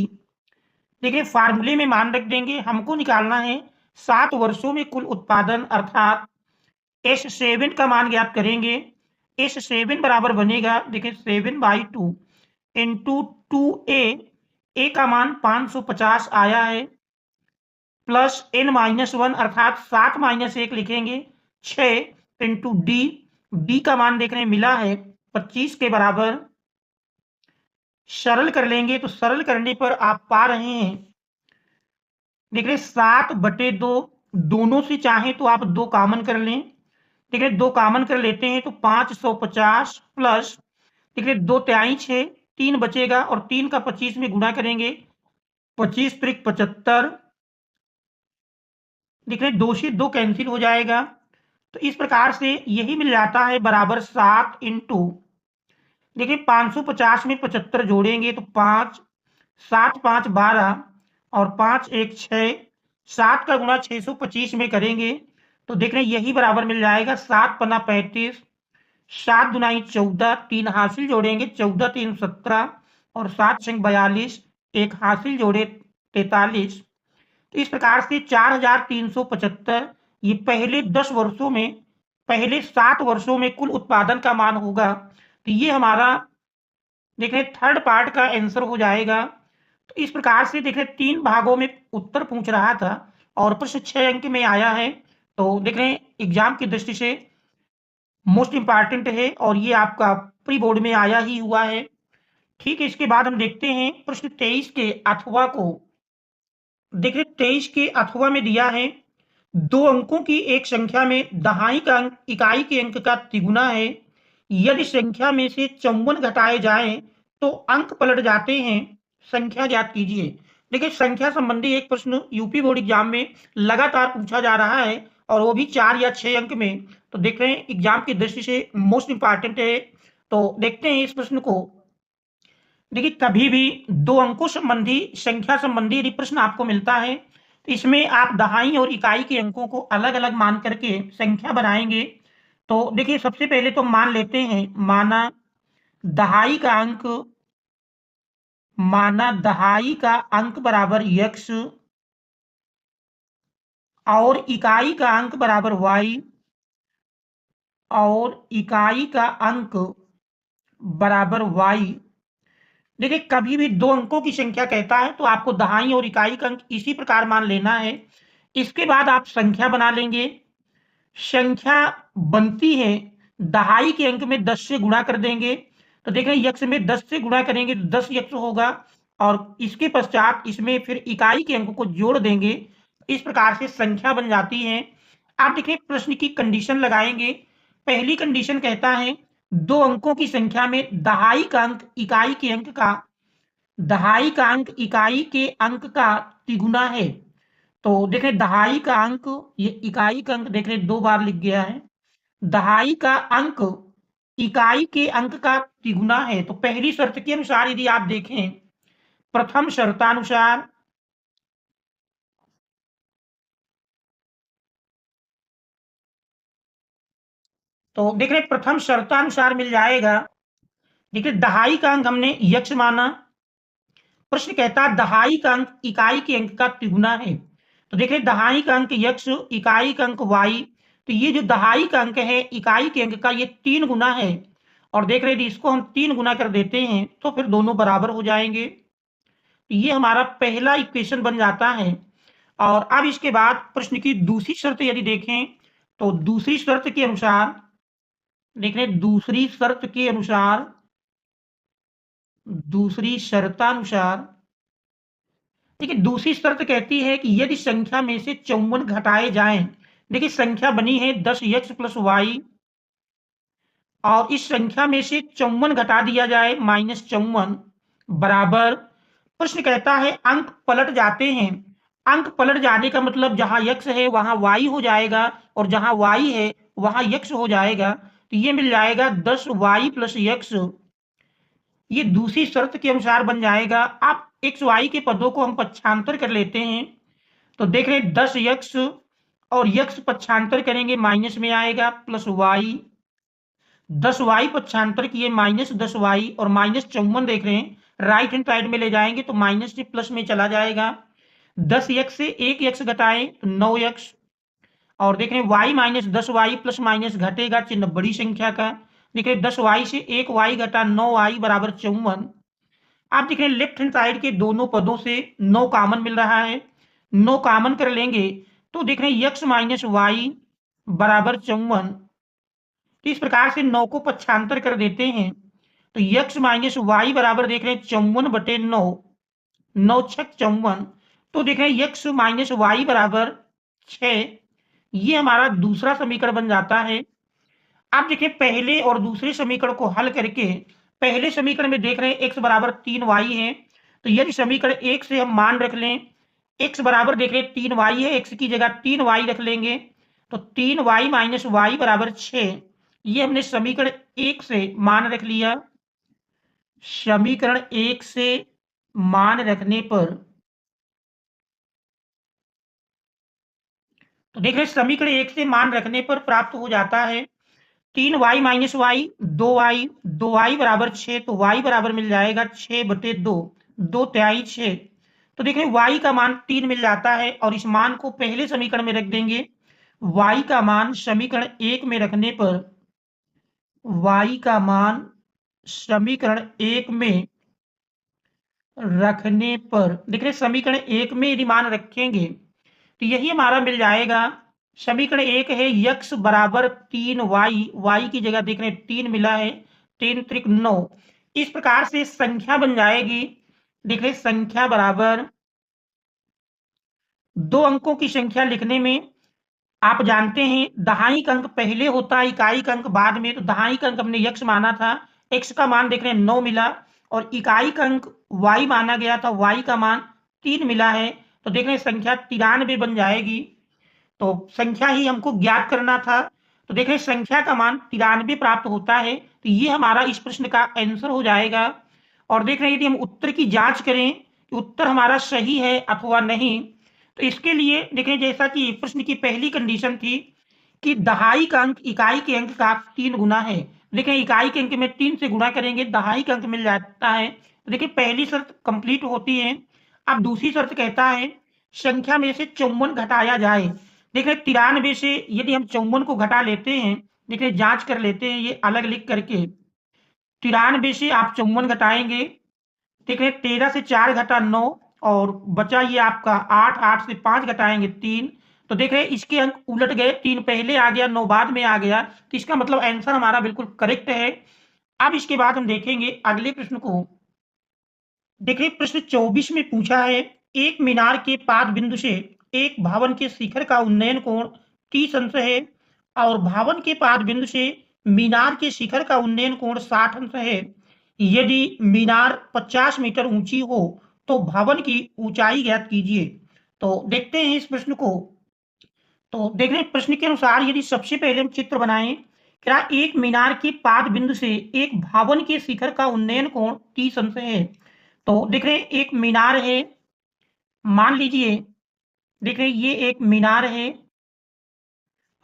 देखिए फार्मूले में मान रख देंगे, हमको निकालना है 7 वर्षों में कुल उत्पादन अर्थात S7 का मान ज्ञात करेंगे। S7 बराबर बनेगा देखिए 7/2 इंटू 2a, a का मान 550 आया है प्लस n-1 अर्थात 7 - 1 लिखेंगे 6 इंटू डी का मान देख रहे हैं मिला है 25 के बराबर। सरल कर लेंगे तो सरल करने पर आप पा रहे हैं देख रहे 7/2, दोनों से चाहे तो आप 2 कॉमन कर लें। ठीक है 2 कॉमन कर लेते हैं तो 550 प्लस ठीक है 2 तिहाई 6, 3 बचेगा और 3 का 25 में गुणा करेंगे 25 त्रिक 75 देख रहे हैं 2 से 2 कैंसिल हो जाएगा, तो इस प्रकार से यही मिल जाता है बराबर 7 इंटू, देखिए 550 में 75 जोड़ेंगे तो 5, 7 5 12 और 5 1 6, 7 का गुणा 625 में करेंगे तो देख रहे हैं यही बराबर मिल जाएगा 7 पन्ना 35, 7 दुनाई 14, 3 हासिल जोड़ेंगे 14 3 17 और 7 छंग 42, एक हासिल जोड़े 43। तो इस प्रकार से 4375 ये पहले 10 वर्षों में, पहले 7 वर्षों में कुल उत्पादन का मान होगा। तो ये हमारा देख रहे थर्ड पार्ट का आंसर हो जाएगा। तो इस प्रकार से देख रहे 3 भागों में उत्तर पूछ रहा था और प्रश्न 6 अंक में आया है। तो देख रहे हैं एग्जाम की दृष्टि से मोस्ट इंपॉर्टेंट है और ये आपका प्री बोर्ड में आया ही हुआ है। ठीक है, इसके बाद हम देखते हैं प्रश्न 23 के अथवा को। देखिए 23 के अथवा में दिया है 2 अंकों की एक संख्या में दहाई का अंक इकाई के अंक का तिगुना है। यदि संख्या में से 54 घटाए जाएं तो अंक पलट जाते हैं, संख्या ज्ञात कीजिए। देखिए संख्या संबंधी एक प्रश्न यूपी बोर्ड एग्जाम में लगातार पूछा जा रहा है और वो भी 4 या 6 अंक में। तो देख रहे हैं एग्जाम की दृष्टि से मोस्ट इंपॉर्टेंट है। तो देखते हैं इस प्रश्न को। देखिए कभी भी 2 अंकों संबंधी संख्या संबंधी यदि प्रश्न आपको मिलता है तो इसमें आप दहाई और इकाई के अंकों को अलग अलग मान करके संख्या बनाएंगे। तो देखिए सबसे पहले तो मान लेते हैं, दहाई का अंक माना दहाई का अंक बराबर x और इकाई का अंक बराबर y और इकाई का अंक बराबर y। देखिए कभी भी 2 अंकों की संख्या कहता है तो आपको दहाई और इकाई का अंक इसी प्रकार मान लेना है। इसके बाद आप संख्या बना लेंगे। संख्या बनती है दहाई के अंक में 10 से गुणा कर देंगे तो देख रहे हैं यक्ष में 10 से गुणा करेंगे तो 10 यक्ष होगा और इसके पश्चात इसमें फिर इकाई के अंक को जोड़ देंगे। इस प्रकार से संख्या बन जाती है। आप देखिए प्रश्न की कंडीशन लगाएंगे। पहली कंडीशन कहता है 2 अंकों की संख्या में दहाई का अंक इकाई के अंक का, दहाई का अंक इकाई के अंक का तिगुना है। तो देख रहे दहाई का अंक, ये इकाई का अंक देख रहे 2 बार लिख गया है। दहाई का अंक इकाई के अंक का तिगुना है। तो पहली शर्त के अनुसार यदि आप देखें, प्रथम शर्तानुसार तो देख रहे प्रथम शर्तानुसार मिल जाएगा। देखिए दहाई का अंक हमने यक्ष माना, प्रश्न कहता है दहाई का अंक इकाई के अंक का तिगुना है। तो देखिए दहाई का अंक यक्ष, इकाई का अंक वाई, तो ये जो दहाई का अंक है इकाई के अंक का ये 3 गुना है और देख रहे इसको हम 3 गुना कर देते हैं तो फिर दोनों बराबर हो जाएंगे। तो ये हमारा पहला इक्वेशन बन जाता है। और अब इसके बाद प्रश्न की दूसरी शर्त यदि देखें तो दूसरी शर्त के अनुसार, देख रहे दूसरी शर्त के अनुसार, दूसरी शर्तानुसार देखिए दूसरी शर्त कहती है कि यदि संख्या में से 54 घटाए जाएं, देखिए संख्या बनी है 10x प्लस वाई और इस संख्या में से 54 घटा दिया जाए -54 बराबर, प्रश्न कहता है अंक पलट जाते हैं। अंक पलट जाने का मतलब जहां x है वहां y हो जाएगा और जहां y है वहां x हो जाएगा। तो ये मिल जाएगा 10y प्लस x, ये दूसरी शर्त के अनुसार बन जाएगा। आप एक्स वाई के पदों को हम पक्षांतर कर लेते हैं तो देख रहे 10x और x पक्षांतर करेंगे माइनस में आएगा प्लस y, 10y पक्षांतर किए -10y और -54 देख रहे हैं राइट हैंड साइड में ले जाएंगे तो माइनस से प्लस में चला जाएगा। 10x से 1x घटाएं तो 9x और देख रहे हैं y minus 10y plus minus घटेगा चिन्ह बड़ी संख्या का। देख रहे 10y से 1y घटा 9y बराबर 54। आप देख रहे हैं लेफ्ट हैंड साइड के दोनों पदों से 9 कॉमन मिल रहा है, 9 कॉमन कर लेंगे तो देख रहे हैं x माइनस वाई बराबर 54। तो इस प्रकार से 9 को पक्षांतर कर देते हैं तो x माइनस वाई बराबर देख रहे हैं 54/9, 9 छक 54। तो देख रहे हैं x माइनस वाई बराबर 6। ये हमारा दूसरा समीकरण बन जाता है। आप देखिए पहले और दूसरे समीकरण को हल करके, पहले समीकरण में देख रहे हैं x बराबर 3y है तो यदि समीकरण 1 से हम मान रख लें x बराबर देख रहे 3y है, x की जगह 3y रख लेंगे तो 3y माइनस वाई बराबर 6। ये हमने समीकरण 1 से मान रख लिया। समीकरण 1 से मान रखने पर तो देख रहे समीकरण 1 से मान रखने पर प्राप्त हो जाता है 3y minus Y 2y, 2y बराबर 6 तो y बराबर मिल जाएगा 6/2, 2 तिहाई 6। तो देख रहे y का मान 3 मिल जाता है और इस मान को पहले समीकरण में रख देंगे। y का मान समीकरण 1 में रखने पर y का मान समीकरण 1 में रखने पर देख रहे समीकरण 1 में यदि मान रखेंगे तो यही हमारा मिल जाएगा। समीकरण 1 है x बराबर 3y, y की जगह देख रहे 3 मिला है, 3 त्रिक 9। इस प्रकार से संख्या बन जाएगी। देख रहे संख्या बराबर 2 अंकों की संख्या लिखने में आप जानते हैं दहाई का अंक पहले होता है, इकाई का अंक बाद में। तो दहाई का अंक हमने x माना था, x का मान देख रहे हैं 9 मिला और इकाई का अंक y माना गया था, y का मान 3 मिला है। तो देख रहे हैं संख्या 93 बन जाएगी। तो संख्या ही हमको ज्ञात करना था। तो देख रहे हैं संख्या का मान 93 प्राप्त होता है। तो ये हमारा इस प्रश्न का आंसर हो जाएगा। और देख रहे हैं यदि हम उत्तर की जांच करें कि उत्तर हमारा सही है अथवा नहीं, तो इसके लिए देखें जैसा कि प्रश्न की पहली कंडीशन थी कि दहाई का अंक इकाई के अंक का 3 गुना है। देखें इकाई के अंक में 3 से गुणा करेंगे दहाई का अंक मिल जाता है। तो देखिए पहली शर्त कंप्लीट होती है। अब दूसरी शर्त कहता है संख्या में से 54 घटाया जाए। देखिए 93 से यदि हम 54 को घटा लेते हैं, देखिए जांच कर लेते हैं ये अलग लिख करके। 93 से आप 54 घटाएंगे, ठीक है 13 से 4 घटा 9 और बचा ये आपका 8, 8 से 5 घटाएंगे 3। तो देख रहे हैं इसके अंक उलट गए, 3 पहले आ गया 9 बाद में आ गया। तो इसका मतलब आंसर हमारा बिल्कुल करेक्ट है। अब इसके बाद हम देखेंगे अगले प्रश्न को। देखिए प्रश्न 24 में पूछा है एक मीनार के पाद बिंदु से एक भवन के शिखर का उन्नयन कोण 30 अंश है और भवन के पाद बिंदु से मीनार के शिखर का उन्नयन कोण 60 अंश है। यदि मीनार 50 मीटर ऊंची हो तो भवन की ऊंचाई ज्ञात कीजिए। तो देखते हैं इस प्रश्न को। तो देख रहे हैं प्रश्न के अनुसार यदि सबसे पहले हम चित्र बनाएं, क्या एक मीनार के पाद बिंदु से एक भवन के शिखर का उन्नयन कोण 30 अंश है। तो देख रहे हैं एक मीनार है, मान लीजिए देख रहे हैं ये एक मीनार है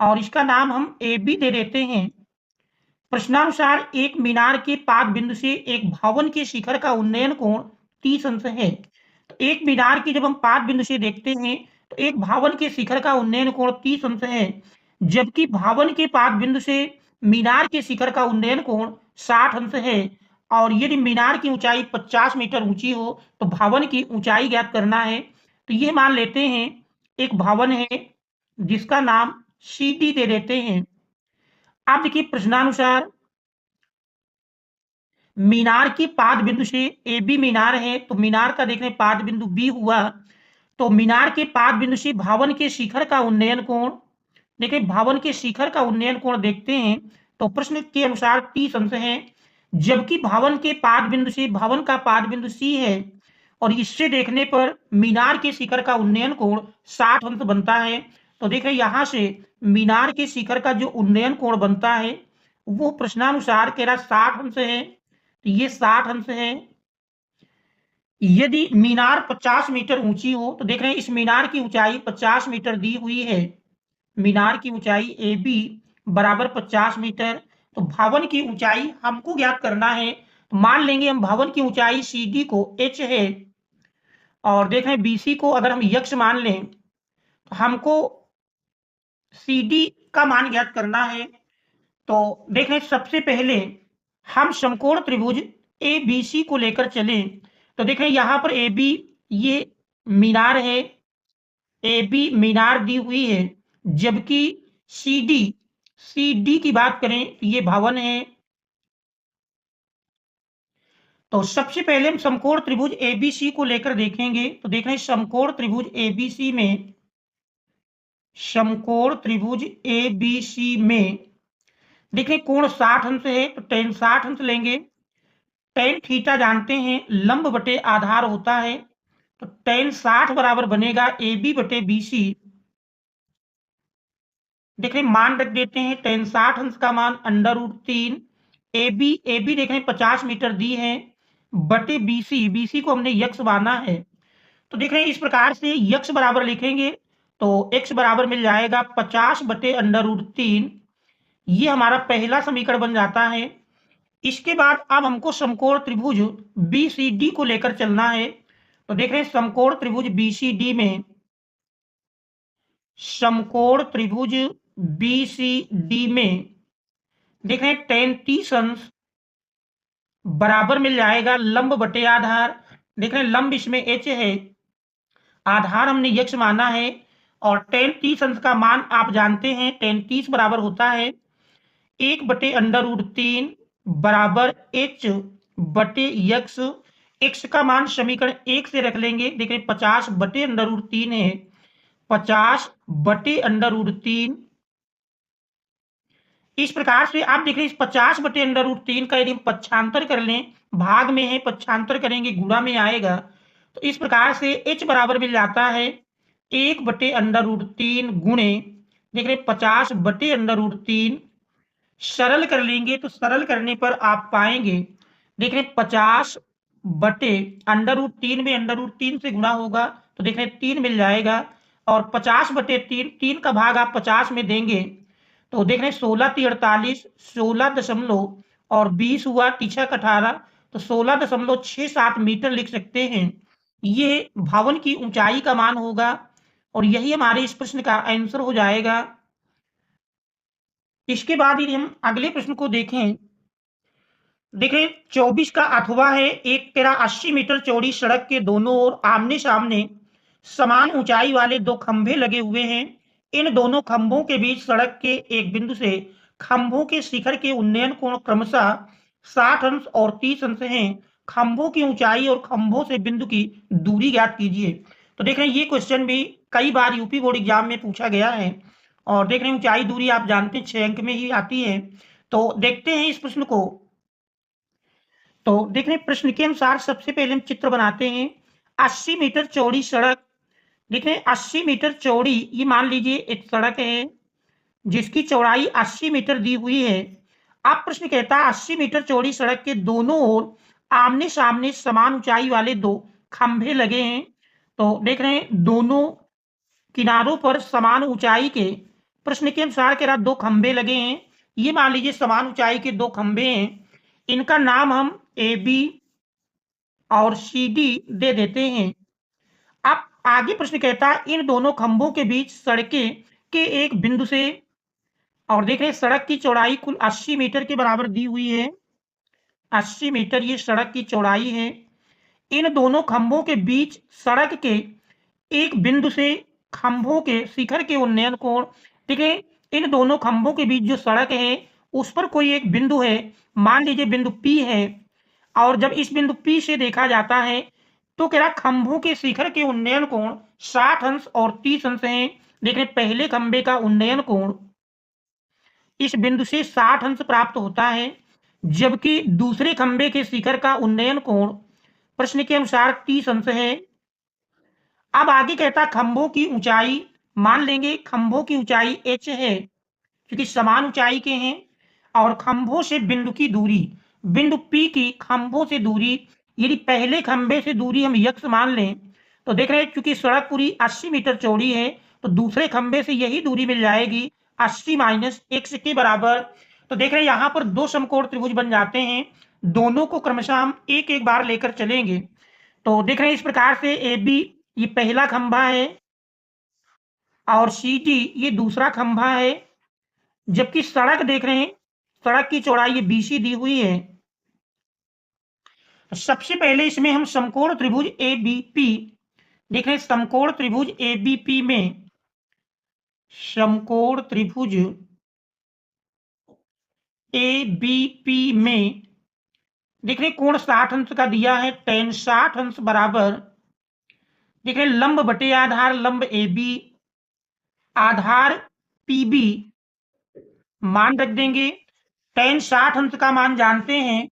और इसका नाम हम ए बी दे देते हैं। प्रश्नानुसार एक मीनार के पाद बिंदु से एक भवन के शिखर का उन्नयन कोण 30 अंश है। तो एक मीनार की जब हम पाद बिंदु से देखते हैं तो एक भवन के शिखर का उन्नयन कोण 30 अंश है, जबकि भवन के पाद बिंदु से मीनार के शिखर का उन्नयन कोण 60 अंश है। और यदि मीनार की ऊंचाई 50 मीटर ऊंची हो तो भवन की ऊंचाई ज्ञात करना है। तो ये मान लेते हैं एक भवन है जिसका नाम सी डी दे देते हैं। आप देखिए प्रश्नानुसार मीनार की पाद बिंदु से ए बी मीनार है तो मीनार का देख रहे हैं पाद बिंदु बी हुआ। तो मीनार के पाद बिंदु से भवन के शिखर का उन्नयन कोण, देखिए भवन के शिखर का उन्नयन कोण देखते हैं तो प्रश्न के अनुसार 30 अंश है, जबकि भवन के पाद बिंदु से भवन का पाद बिंदु सी है और इससे देखने पर मीनार के शिखर का उन्नयन कोण 60 अंश बनता है। तो देखिए यहां से मीनार के शिखर का जो उन्नयन कोण बनता है वो प्रश्नानुसार कह रहा 60 अंश है। तो ये 60 अंश है। यदि मीनार 50 मीटर ऊंची हो तो देख रहे हैं इस मीनार की ऊंचाई 50 मीटर दी हुई है। मीनार की ऊंचाई ए बी बराबर 50 मीटर। तो भवन की ऊंचाई हमको ज्ञात करना है। तो मान लेंगे हम भवन की ऊंचाई सी डी को एच है और देख रहे हैं बी सी को अगर हम यक्ष मान लें तो हमको सी डी का मान ज्ञात करना है। तो देख रहे हैं सबसे पहले हम समकोण त्रिभुज ए बी सी को लेकर चलें। तो देख रहे हैं यहाँ पर ए बी ये मीनार है, ए बी मीनार दी हुई है, जबकि सी डी की बात करें तो ये भवन है। तो सबसे पहले हम समकोण त्रिभुज एबीसी को लेकर देखेंगे। तो देख रहे हैं समकोण त्रिभुज एबीसी में, समकोण त्रिभुज एबीसी में देखिए कोण 60 अंश है तो tan 60 अंश लेंगे। tan थीटा जानते हैं लंब बटे आधार होता है। तो tan 60 बराबर बनेगा AB बटे BC। देख रहे मान रख देते हैं, tan 60 अंश का मान √3 AB देख रहे 50 मीटर दी है बटे BC को हमने यक्स माना है। तो देख रहे हैं इस प्रकार से यक्स बराबर लिखेंगे तो x बराबर मिल जाएगा 50 बटे √3। ये हमारा पहला समीकरण बन जाता है। इसके बाद अब हमको समकोण त्रिभुज BCD को लेकर चलना है। तो देख रहे हैं समकोण त्रिभुज BCD में, समकोण त्रिभुज BCD में देख रहे हैं tan 30 अंश बराबर मिल जाएगा लंब बटे आधार। देख रहे हैं लंब इसमें h है, आधार हमने यक्स माना है, और tan 30 अंश का मान आप जानते हैं, tan 30 बराबर होता है 1 बटे √3 बराबर h बटे यक्स। x का मान समीकरण 1 से रख लेंगे। देखिए 50 बटे √3 है, 50 बटे √3। इस प्रकार से आप देख रहे हैं इस 50 बटे √3 का यदि हम पक्षांतर कर लें, भाग में है पक्षांतर करेंगे गुणा में आएगा, तो इस प्रकार से h बराबर मिल जाता है 1 बटे √3 गुणे देख रहे 50 बटे √3। सरल कर लेंगे तो सरल करने पर आप पाएंगे देख रहे 50 बटे √3 में √3 से गुणा होगा तो देख रहे 3 मिल जाएगा, और 50 बटे 3 का भाग आप 50 में देंगे तो देख रहे 16 × 48, 16 दशमलव और 20 हुआ 3 × 18, तो 16.67 मीटर लिख सकते हैं। ये भवन की ऊंचाई का मान होगा और यही हमारे इस प्रश्न का आंसर हो जाएगा। इसके बाद यदि हम अगले प्रश्न को देखें, देखें 24 का अथवा है, एक तेरा 80 मीटर चौड़ी सड़क के दोनों ओर आमने सामने समान ऊंचाई वाले दो खंभे लगे हुए हैं। इन दोनों खंभों के बीच सड़क के एक बिंदु से खंभों के शिखर के उन्नयन कोण क्रमशः 60 अंश और 30 अंश हैं। खंभों की ऊंचाई और खंभों से बिंदु की दूरी ज्ञात कीजिए। तो देख रहे हैं ये क्वेश्चन भी कई बार यूपी बोर्ड एग्जाम में पूछा गया है, और देख रहे हैं ऊंचाई दूरी आप जानते हैं 6 अंक में ही आती है। तो देखते हैं इस प्रश्न को। तो देख रहे हैं प्रश्न के अनुसार सबसे पहले हम चित्र बनाते हैं। 80 मीटर चौड़ी सड़क, देख रहे हैं 80 मीटर चौड़ी, ये मान लीजिए एक सड़क है जिसकी चौड़ाई 80 मीटर दी हुई है। अब प्रश्न कहता है 80 मीटर चौड़ी सड़क के दोनों ओर आमने सामने समान ऊंचाई वाले दो खंभे लगे हैं। तो देख रहे हैं दोनों किनारों पर समान ऊंचाई के, प्रश्न के अनुसार कह रहा दो खंभे लगे हैं। ये मान लीजिए समान ऊंचाई के दो खंभे हैं, इनका नाम हम AB और CD दे देते हैं। अब आगे प्रश्न कहता है इन दोनों खंभों के बीच सड़के के एक बिंदु से, और देख रहे हैं सड़क की चौड़ाई कुल 80 मीटर के बराबर दी हुई है। 80 मीटर ये सड़क की चौड़ाई है। इन दोनों खंभों के बीच सड़क के एक बिंदु से खंभों के शिखर के उन्नयन कोण, ठीक है, इन दोनों खंभों के बीच जो सड़क है उस पर कोई एक बिंदु है, मान लीजिए बिंदु P है, और जब इस बिंदु P से देखा जाता है तो कह रहा खंभों के शिखर के उन्नयन कोण 60 अंश और 30 अंश हैं। देख रहे पहले खंभे का उन्नयन कोण इस बिंदु से 60 अंश प्राप्त होता है, जबकि दूसरे खंभे के शिखर का उन्नयन कोण प्रश्न के अनुसार 30 अंश है। अब आगे कहता खंभों की ऊंचाई, मान लेंगे खंभों की ऊंचाई h है क्योंकि समान ऊंचाई के हैं, और खंभों से बिंदु की दूरी, बिंदु P की खंभों से दूरी, यदि पहले खंभे से दूरी हम यक्स मान लें तो देख रहे हैं क्योंकि सड़क पूरी 80 मीटर चौड़ी है तो दूसरे खंभे से यही दूरी मिल जाएगी 80 माइनस x के बराबर। तो देख रहे हैं यहाँ पर दो समकोण त्रिभुज बन जाते हैं, दोनों को क्रमशः हम एक एक बार लेकर चलेंगे। तो देख रहे हैं इस प्रकार से AB ये पहला खंभा है और CD ये दूसरा खंभा है, जबकि सड़क देख रहे हैं सड़क की चौड़ाई ये BC दी हुई है। सबसे पहले इसमें हम समकोण त्रिभुज ABP देख रहे हैं, समकोण त्रिभुज ABP में, समकोण त्रिभुज ABP में देख रहे कोण 60 अंश का दिया है, tan 60 अंश बराबर देख रहे लंब बटे आधार, लंब AB, आधार PB मान रख देंगे, tan 60 अंश का मान जानते हैं।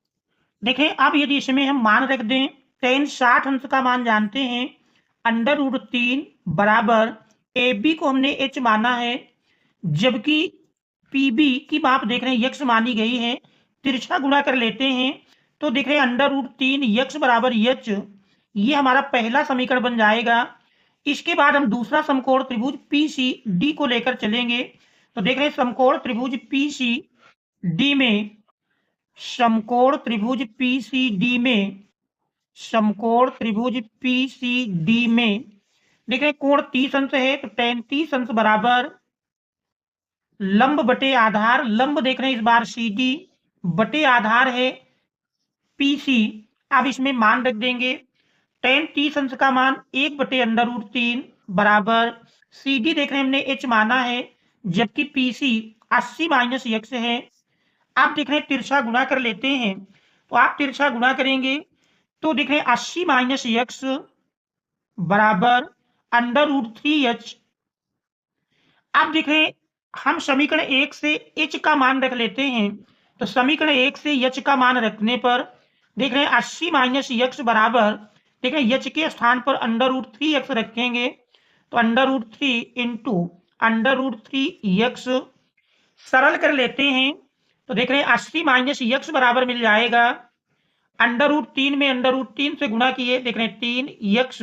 देखें अब यदि इसमें हम मान रख दें tan 60 अंश का मान जानते हैं √3 बराबर AB को हमने H माना है, जबकि PB की माप देख रहे हैं x मानी गई है। तिरछा गुणा कर लेते हैं तो देख रहे हैं √3 x बराबर h, ये हमारा पहला समीकरण बन जाएगा। इसके बाद हम दूसरा समकोण त्रिभुज PCD को लेकर चलेंगे। तो देख रहे हैं समकोण त्रिभुज PCD में समकोण त्रिभुज PCD में समकोण त्रिभुज PCD में देख रहे हैं कोण 30 अंश है, तो tan 30 अंश बराबर लंब बटे आधार, लंब देख रहे हैं इस बार CD बटे आधार है PC। अब इसमें मान रख देंगे, tan 30 अंश का मान 1 बटे √3 बराबर CD देख रहे हैं हमने H माना है, जबकि PC 80 माइनस x है। आप देख रहे हैं तिरछा गुणा कर लेते हैं, तो आप तिरछा गुणा करेंगे तो देख रहे हैं 80 माइनस x बराबर √3h। आप देख रहे हैं हम समीकरण 1 से h का मान रख लेते हैं, तो समीकरण 1 से h का मान रखने पर देख रहे हैं 80 माइनस x बराबर देख रहे हैं h के स्थान पर √3x रखेंगे, तो √3 इंटू √3x सरल कर लेते हैं, तो देख रहे हैं 80 माइनस x बराबर मिल जाएगा √3 में √3 से गुणा किए, देख रहे हैं 3x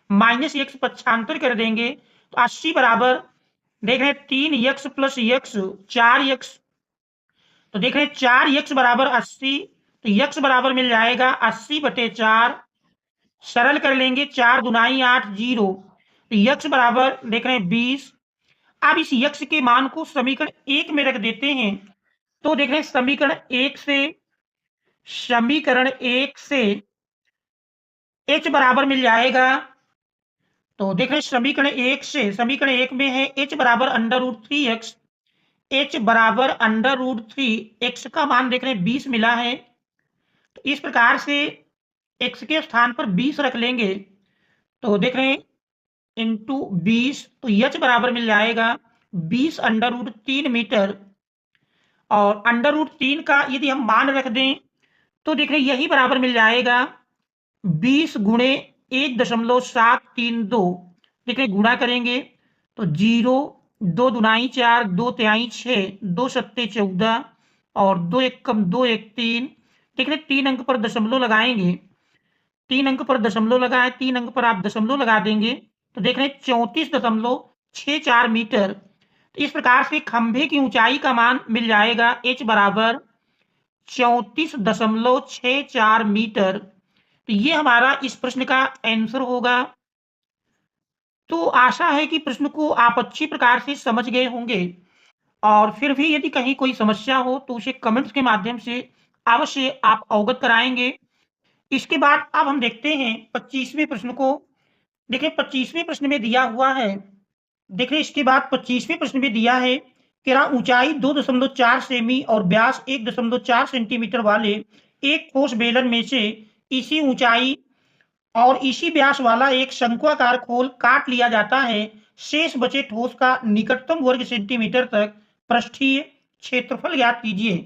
माइनस x पक्षांतर कर देंगे, तो 80 बराबर देख रहे हैं 3x प्लस x 4x, तो देख रहे हैं 4x बराबर 80, तो x बराबर मिल जाएगा 80 बटे 4, सरल कर लेंगे 4 दुनाई 8 0, तो x बराबर देख रहे हैं 20। अब इस x के मान को समीकरण 1 में रख देते हैं, तो देख रहे हैं समीकरण 1 से h बराबर मिल जाएगा, तो देख रहे हैं समीकरण 1 में है h बराबर √3x, h बराबर √3x का मान देख रहे हैं 20 मिला है, तो इस प्रकार से x के स्थान पर 20 रख लेंगे, तो देख रहे हैं इंटू 20, तो h बराबर मिल जाएगा 20 √3 मीटर, और √3 का यदि हम मान रख दें तो देख रहे हैं यही बराबर मिल जाएगा 20 गुणे 1.732, देख रहे गुणा करेंगे तो 0 2 दुनाई 4 2 तिहाई 6 2 सत्ते 14 और 2 1 कम 2 1 3, देख रहे 3 अंक पर दशमलव लगाएंगे, 3 अंक पर दशमलव लगाए, 3 अंक पर आप दशमलव लगा देंगे, तो देख रहे 34.64 मीटर। तो इस प्रकार से खंभे की ऊंचाई का मान मिल जाएगा h बराबर 34.64 मीटर। तो ये हमारा इस प्रश्न का आंसर होगा। तो आशा है कि प्रश्न को आप अच्छी प्रकार से समझ गए होंगे, और फिर भी यदि कहीं कोई समस्या हो तो उसे कमेंट्स के माध्यम से अवश्य आप अवगत कराएंगे। इसके बाद अब हम देखते हैं 25वें प्रश्न को। देखिए 25वें प्रश्न में दिया हुआ है, देखिए इसके बाद 25वें प्रश्न में दिया है कि ऊंचाई 2.4 सेमी और व्यास 1.4 सेंटीमीटर वाले एक ठोस बेलन में से इसी ऊंचाई और इसी व्यास वाला एक शंक्वाकार खोल काट लिया जाता है। शेष बचे ठोस का निकटतम वर्ग सेंटीमीटर तक पृष्ठीय क्षेत्रफल ज्ञात कीजिए।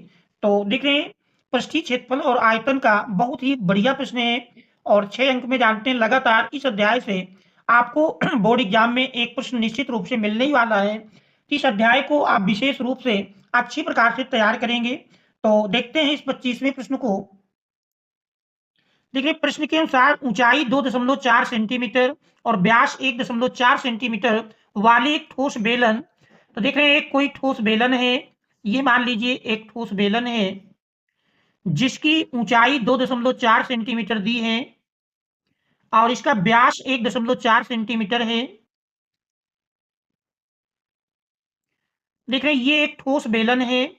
तो देख रहे हैं पृष्ठीय क्षेत्रफल और आयतन का बहुत ही बढ़िया प्रश्न है, और 6 अंक में जानते हैं लगातार इस अध्याय से आपको बोर्ड एग्जाम में एक प्रश्न निश्चित रूप से मिलने ही वाला है। इस अध्याय को आप विशेष रूप से अच्छी प्रकार से तैयार करेंगे। तो देखते हैं इस 25वें प्रश्न को। देखिए प्रश्न के अनुसार ऊंचाई 2.4 सेंटीमीटर और व्यास 1.4 सेंटीमीटर वाले एक ठोस बेलन, तो देख रहे हैं एक कोई ठोस बेलन है, ये मान लीजिए एक ठोस बेलन है जिसकी ऊंचाई 2.4 सेंटीमीटर दी है और इसका व्यास 1.4 सेंटीमीटर है। देख रहे हैं ये एक ठोस बेलन है,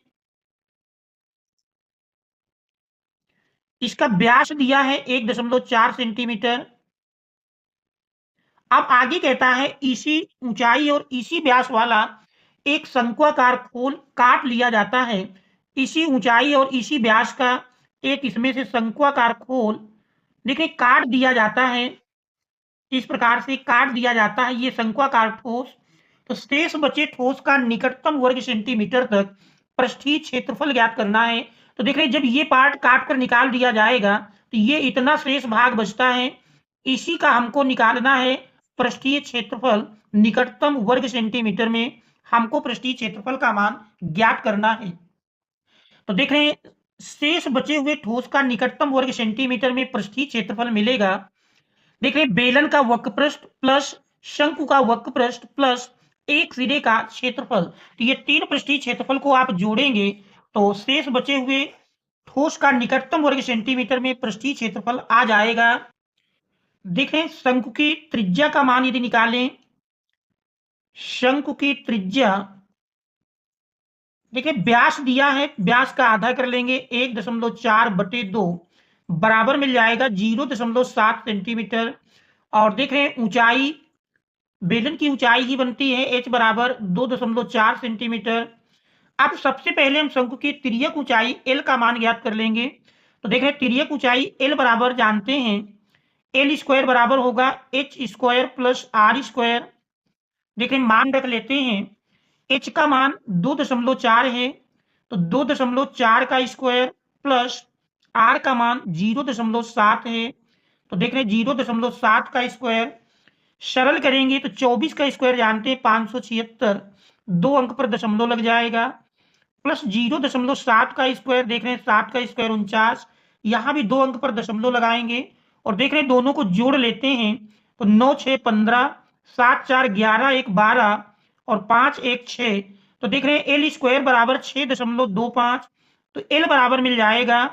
इसका व्यास दिया है 1.4 सेंटीमीटर। अब आगे कहता है इसी ऊंचाई और इसी व्यास वाला एक शंक्वाकार खोल काट लिया जाता है। इसी ऊंचाई और इसी व्यास का एक इसमें से शंक्वाकार खोल देखिए काट दिया जाता है, इस प्रकार से काट दिया जाता है ये शंक्वाकार ठोस। तो शेष बचे ठोस का निकटतम वर्ग सेंटीमीटर तक पृष्ठीय क्षेत्रफल ज्ञात करना है। तो देख रहे जब ये पार्ट काट कर निकाल दिया जाएगा तो ये इतना शेष भाग बचता है, इसी का हमको निकालना है पृष्ठीय क्षेत्रफल निकटतम वर्ग सेंटीमीटर में हमको पृष्ठीय क्षेत्रफल का मान ज्ञात करना है। तो देख रहे हैं, शेष बचे हुए ठोस का निकटतम वर्ग सेंटीमीटर में पृष्ठीय क्षेत्रफल मिलेगा। देख रहे हैं, बेलन का वक्रपृष्ठ प्लस शंकु का वक्रपृष्ठ प्लस एक सिरे का क्षेत्रफल, तो ये तीन पृष्ठीय क्षेत्रफल को आप जोड़ेंगे तो शेष बचे हुए ठोस का निकटतम वर्ग सेंटीमीटर में पृष्ठीय क्षेत्रफल आ जाएगा। देखें, शंकु की त्रिज्या का मान यदि निकालें, शंकु की त्रिज्या, देखिए व्यास दिया है, व्यास का आधा कर लेंगे 1.4/2 बराबर मिल जाएगा 0.7 सेंटीमीटर। और देख रहे हैं ऊंचाई, बेलन की ऊंचाई ही बनती है h बराबर 2.4 सेंटीमीटर। अब सबसे पहले हम शंकु की तिर्यक ऊंचाई l का मान ज्ञात कर लेंगे। तो देख रहे हैं तिर्यक ऊंचाई l बराबर जानते हैं, एल स्क्वायर बराबर होगा H square plus R square. देखिए मान रख लेते हैं, h का मान 2.4 है तो 2.4 का स्क्वायर प्लस r का मान 0.7 है तो देख रहे हैं 0.7 का स्क्वायर। सरल करेंगे तो 24 का स्क्वायर जानते हैं 576, 2 अंक पर दशमलव लग जाएगा, प्लस 0.7 का स्क्वायर, देख रहे हैं 7 का स्क्वायर 49, यहाँ भी 2 अंक पर दशमलव लगाएंगे और देख रहे हैं दोनों को जोड़ लेते हैं तो 9 6 15, 7 4 11, 1 12 और 5 1 6, तो देख रहे हैं एल स्क्वायर बराबर 6.25, तो एल बराबर मिल जाएगा।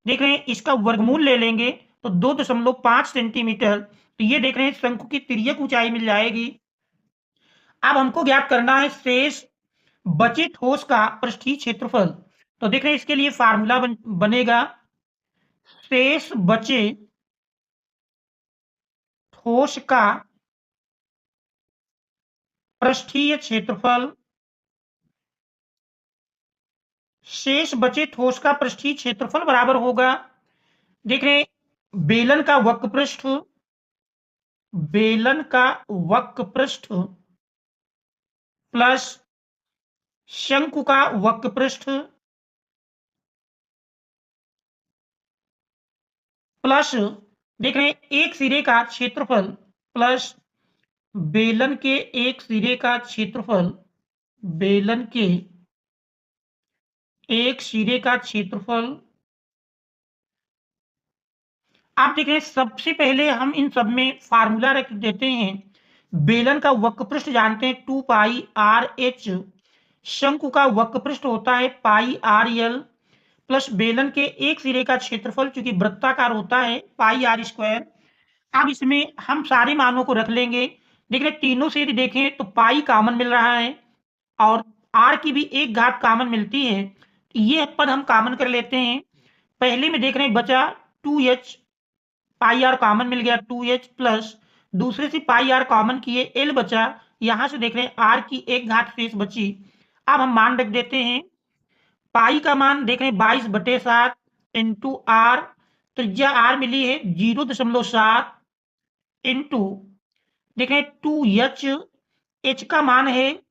देख रहे हैं इसका वर्गमूल ले लेंगे तो 2.5 सेंटीमीटर, तो ये देख रहे हैं शंकु की तिर्यक ऊंचाई मिल जाएगी। अब हमको ज्ञात करना है शेष बचे ठोस का पृष्ठीय क्षेत्रफल। तो देख रहे हैं इसके लिए फार्मूला बनेगा, शेष बचे ठोस का पृष्ठीय क्षेत्रफल, शेष बचे ठोस का पृष्ठीय क्षेत्रफल बराबर होगा, देख रहे हैं बेलन का वक्रपृष्ठ, बेलन का वक्रपृष्ठ प्लस शंकु का वक्रपृष्ठ प्लस देख रहे हैं एक सिरे का क्षेत्रफल प्लस बेलन के एक सिरे का क्षेत्रफल, बेलन के एक सिरे का क्षेत्रफल। आप देख रहे हैं सबसे पहले हम इन सब में फार्मूला रख देते हैं। बेलन का वक्रपृष्ठ जानते हैं 2 पाई आर एच, शंकु का वक्रपृष्ठ होता है पाई आर एल, प्लस बेलन के एक सिरे का क्षेत्रफल चूंकि वृत्ताकार होता है पाई आर स्क्वायर। अब इसमें हम सारे मानों को रख लेंगे। देख रहे तीनों से यदि देखें तो पाई कॉमन मिल रहा है और आर की भी एक घात कॉमन मिलती है, ये पद हम कॉमन कर लेते हैं। पहले में देख रहे हैं बचा 2h, पाई आर कॉमन मिल गया 2h, प्लस दूसरे से पाई आर कॉमन किए एल बचा, यहां से देख रहे हैं आर की एक घात शेष बची। अब हम मान रख देते हैं, पाई का मान देख रहे हैं 22/7 इंटू आर, त्रिज्या आर मिली है 0.7 इंटू देख रहे हैं 2h, h का मान है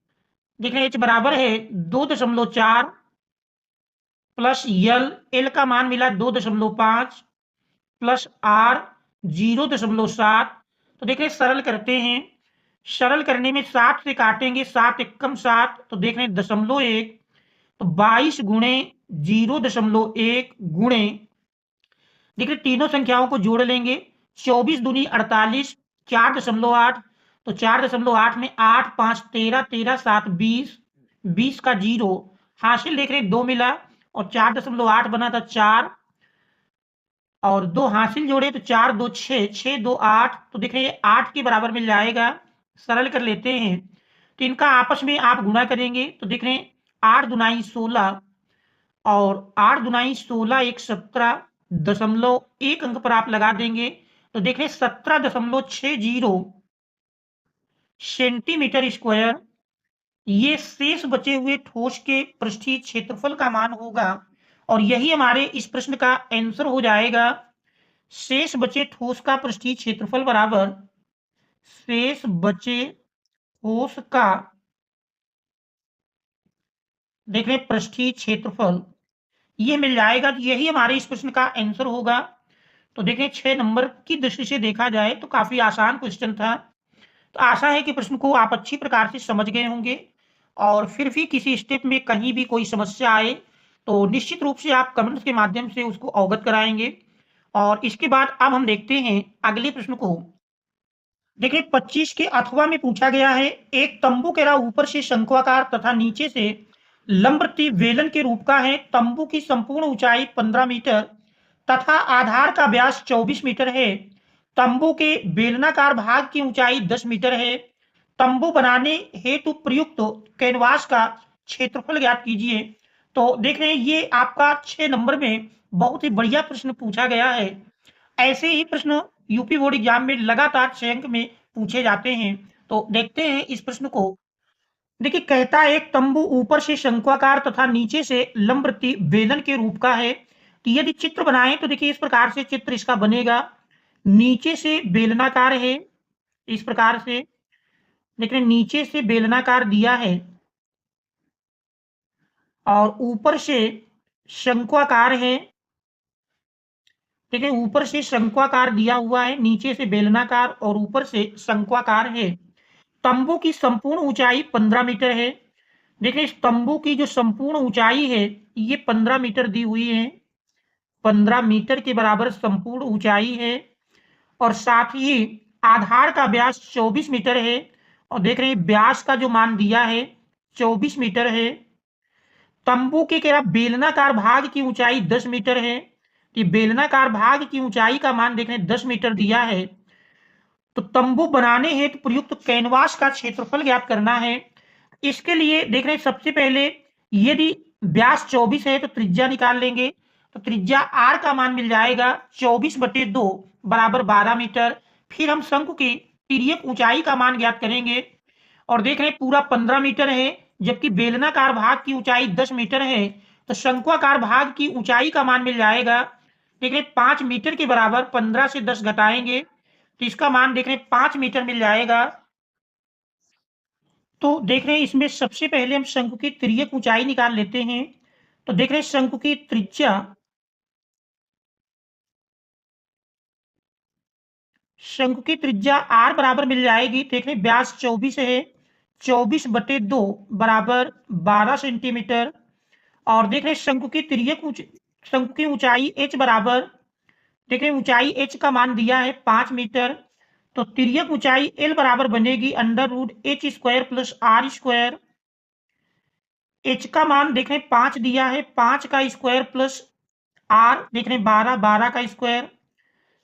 देख रहे हैं h बराबर है 2.4 प्लस एल का मान मिला 2.5 प्लस आर 0.7, तो देख रहे हैं सरल करते हैं, सरल करने में 7 से काटेंगे, 7 एकम 7, तो देख रहे हैं 0.1, तो 22 गुणे 0.1 गुणे देख रहे तीनों संख्याओं को जोड़ लेंगे, 24 दूनी 48, 4.8, तो 4.8 में 8 5 13, 13 7 20, 20 का 0 हासिल, देख रहे 2 मिला और 4.8 बना था 4 और 2 हासिल जोड़े तो 4 2 6, 6 2 8, तो देख रहे 8 के बराबर मिल जाएगा। सरल कर लेते हैं तो इनका आपस में आप गुणा करेंगे तो देख रहे 8 दुनाई 16 और 8 दुनाई 16 1 17.1 अंक पर आप लगा देंगे तो देख रहे 17.60 सेंटीमीटर स्क्वायर, ये शेष बचे हुए ठोस के पृष्ठीय क्षेत्रफल का मान होगा और यही हमारे इस प्रश्न का आंसर हो जाएगा। शेष बचे ठोस का पृष्ठीय क्षेत्रफल बराबर शेष बचे ठोस का देख रहे पृष्ठीय क्षेत्रफल, ये मिल जाएगा, तो यही हमारे इस प्रश्न का आंसर होगा। तो देखें 6 नंबर की दृष्टि से देखा जाए तो काफी आसान क्वेश्चन था। तो आशा है कि प्रश्न को आप अच्छी प्रकार से समझ गए होंगे और फिर भी किसी स्टेप में कहीं भी कोई समस्या आए तो निश्चित रूप से आप कमेंट्स के माध्यम से उसको अवगत कराएंगे। और इसके बाद अब हम देखते हैं अगले प्रश्न को। देखिए 25 के अथवा में पूछा गया है, एक तंबू घेरा ऊपर से शंक्वाकार तथा नीचे से लंबवृत्तीय बेलन के रूप का है। तंबू की संपूर्ण ऊंचाई 15 मीटर तथा आधार का व्यास 24 मीटर है। तंबू के बेलनाकार भाग की ऊंचाई 10 मीटर है। तंबू बनाने हेतु प्रयुक्त कैनवास का क्षेत्रफल ज्ञात कीजिए। तो देख रहे हैं ये आपका 6 नंबर में बहुत ही बढ़िया प्रश्न पूछा गया है। ऐसे ही प्रश्न यूपी बोर्ड एग्जाम में लगातार 6 अंक में पूछे जाते हैं। तो देखते हैं इस प्रश्न को। देखिए कहता है एक तंबू ऊपर से शंक्वाकार तथा नीचे से लंबवृत्तीय बेलन के रूप का है। तो यदि चित्र बनाएं तो देखिए इस प्रकार से चित्र इसका बनेगा। नीचे से बेलनाकार है, इस प्रकार से देख रहे हैं, नीचे से बेलनाकार दिया है और ऊपर से शंक्वाकार है। ठीक है, ऊपर से शंक्वाकार दिया हुआ है, नीचे से बेलनाकार और ऊपर से शंक्वाकार है। तंबू की संपूर्ण ऊंचाई 15 मीटर है। देखिए इस तंबू की जो संपूर्ण ऊंचाई है ये 15 मीटर दी हुई है। 15 मीटर के बराबर संपूर्ण ऊंचाई है और साथ ही आधार का व्यास 24 मीटर है। और देख रहे हैं व्यास का जो मान दिया है 24 मीटर है। तंबू के क्या बेलनाकार भाग की ऊंचाई 10 मीटर है। कि बेलनाकार भाग की ऊंचाई का मान देख रहे हैं 10 मीटर दिया है। तो तंबू बनाने हेतु प्रयुक्त कैनवास का क्षेत्रफल ज्ञात करना है। इसके लिए देख रहे हैं सबसे पहले यदि व्यास 24 है तो त्रिज्या निकाल लेंगे। तो त्रिज्या आर का मान मिल जाएगा 24/2 बराबर 12 मीटर। फिर हम शंकु की तिर्यक ऊंचाई का मान ज्ञात करेंगे और देख रहे हैं पूरा 15 मीटर है जबकि बेलनाकार भाग की ऊंचाई 10 मीटर है। तो शंक्वाकार भाग की ऊंचाई का मान मिल जाएगा देख रहे 5 मीटर के बराबर। 15 से 10 घटाएंगे तो इसका मान देख रहे 5 मीटर मिल जाएगा। तो देख रहे हैं इसमें सबसे पहले हम शंकु की तिर्यक ऊंचाई निकाल लेते हैं। तो देख रहे हैं शंकु की त्रिज्या, शंकु की त्रिज्या आर बराबर मिल जाएगी। देख रहे व्यास 24 है, 24/2 बराबर 12 सेंटीमीटर। और देख रहे शंकु की तिर्यक शंकु की ऊंचाई एच बराबर, देख रहे ऊंचाई एच का मान दिया है 5 मीटर। तो तिर्यक ऊंचाई एल बराबर बनेगी √h² plus R square. H का मान देख रहे 5 दिया है, 5 का स्क्वायर प्लस आर देख रहे 12, 12 का स्क्वायर।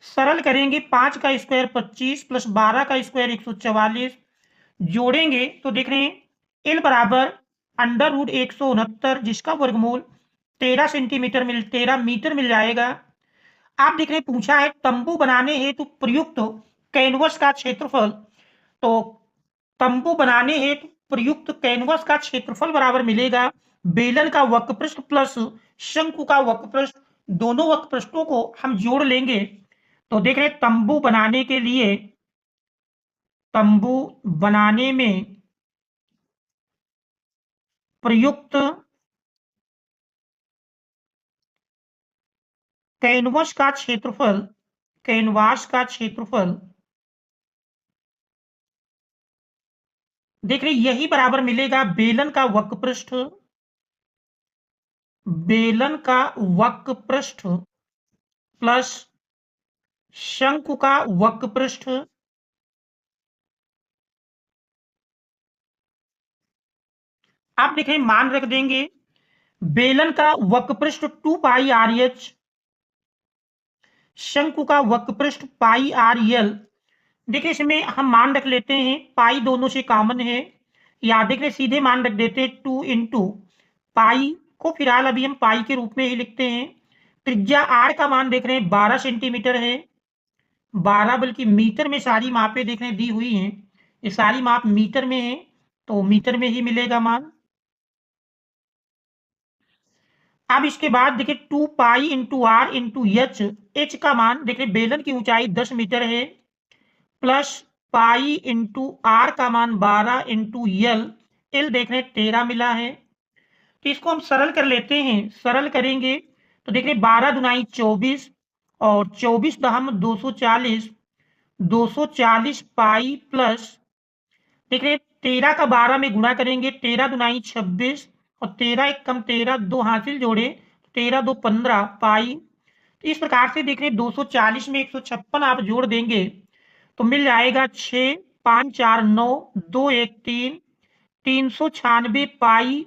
सरल करेंगे 5 का स्क्वायर 25 प्लस 12 का स्क्वायर 144। जोड़ेंगे तो देख रहे हैं एल बराबर √169 जिसका वर्गमूल 13 मीटर मिल जाएगा। आप देख रहे हैं पूछा है तंबू बनाने हेतु प्रयुक्त कैनवस का क्षेत्रफल। तो तंबू बनाने हेतु प्रयुक्त कैनवस का क्षेत्रफल बराबर मिलेगा बेलन का वक्रपृष्ठ प्लस शंकु का वक्रपृष्ठ। दोनों वक्रपृष्ठों को हम जोड़ लेंगे तो देख रहे हैं तंबू बनाने के लिए, तंबू बनाने में प्रयुक्त कैनवस का क्षेत्रफल, कैनवास का क्षेत्रफल देख रहे यही बराबर मिलेगा बेलन का वक्रपृष्ठ, बेलन का वक्रपृष्ठ प्लस शंकु का वक्रपृष्ठ। आप देख रहे हैं मान रख देंगे बेलन का वक्रपृष्ठ 2πRH, शंकु का वक्रपृष्ठ πRL। देखिए इसमें हम मान रख लेते हैं पाई दोनों से कॉमन है, या देख रहे सीधे मान रख देते हैं 2 इंटू पाई को फिलहाल अभी हम पाई के रूप में ही लिखते हैं। त्रिज्या आर का मान देख रहे हैं 12 सेंटीमीटर है, 12 बल्कि मीटर में सारी मापें देख रहे हैं दी हुई हैं, ये सारी माप मीटर में है तो मीटर में ही मिलेगा मान। अब इसके बाद देखिए 2 pi into R into H, H का मान देखिए बेलन की ऊंचाई 10 मीटर है प्लस पाई इंटू आर का मान 12 इंटू एल, एल देख रहे 13 मिला है। तो इसको हम सरल कर लेते हैं, सरल करेंगे तो देखिए 12 दुनाई 24 और 24 दहम 240, 240 पाई प्लस देख रहे हैं 13 का 12 में गुणा करेंगे, 13 दुनाई 26 और 13 एक कम 13, दो हासिल जोड़े 13 दो 15 पाई। तो इस प्रकार से देख रहे हैं 240 में 156 आप जोड़ देंगे तो मिल जाएगा 6, 5 4 9, 2 1 3, 396 पाई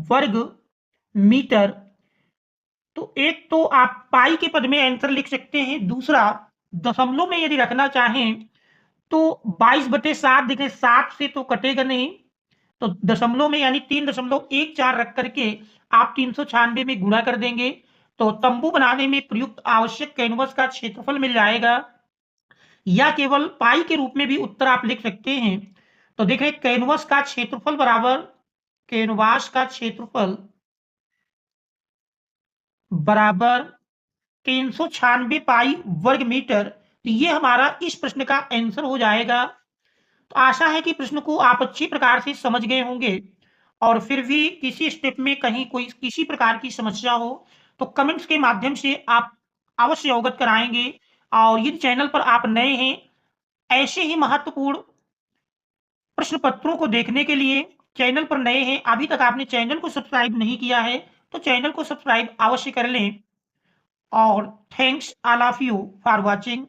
वर्ग मीटर। तो एक तो आप पाई के पद में आंसर लिख सकते हैं, दूसरा दशमलव में यदि रखना चाहें तो 22/7 देखें 7 से तो कटेगा नहीं, तो दशमलव में यानी 3.14 रख करके आप 396 में गुणा कर देंगे तो तंबू बनाने में प्रयुक्त आवश्यक कैनवस का क्षेत्रफल मिल जाएगा, या केवल पाई के रूप में भी उत्तर आप लिख सकते हैं। तो देखें कैनवस का क्षेत्रफल बराबर कैनवास का क्षेत्रफल बराबर 396 पाई वर्ग मीटर। तो ये हमारा इस प्रश्न का आंसर हो जाएगा। तो आशा है कि प्रश्न को आप अच्छी प्रकार से समझ गए होंगे, और फिर भी किसी स्टेप में कहीं कोई किसी प्रकार की समस्या हो तो कमेंट्स के माध्यम से आप अवश्य अवगत कराएंगे। और यदि चैनल पर आप नए हैं, ऐसे ही महत्वपूर्ण प्रश्न पत्रों को देखने के लिए चैनल पर नए हैं, अभी तक आपने चैनल को सब्सक्राइब नहीं किया है तो चैनल को सब्सक्राइब अवश्य कर लें। और thanks all of you for watching.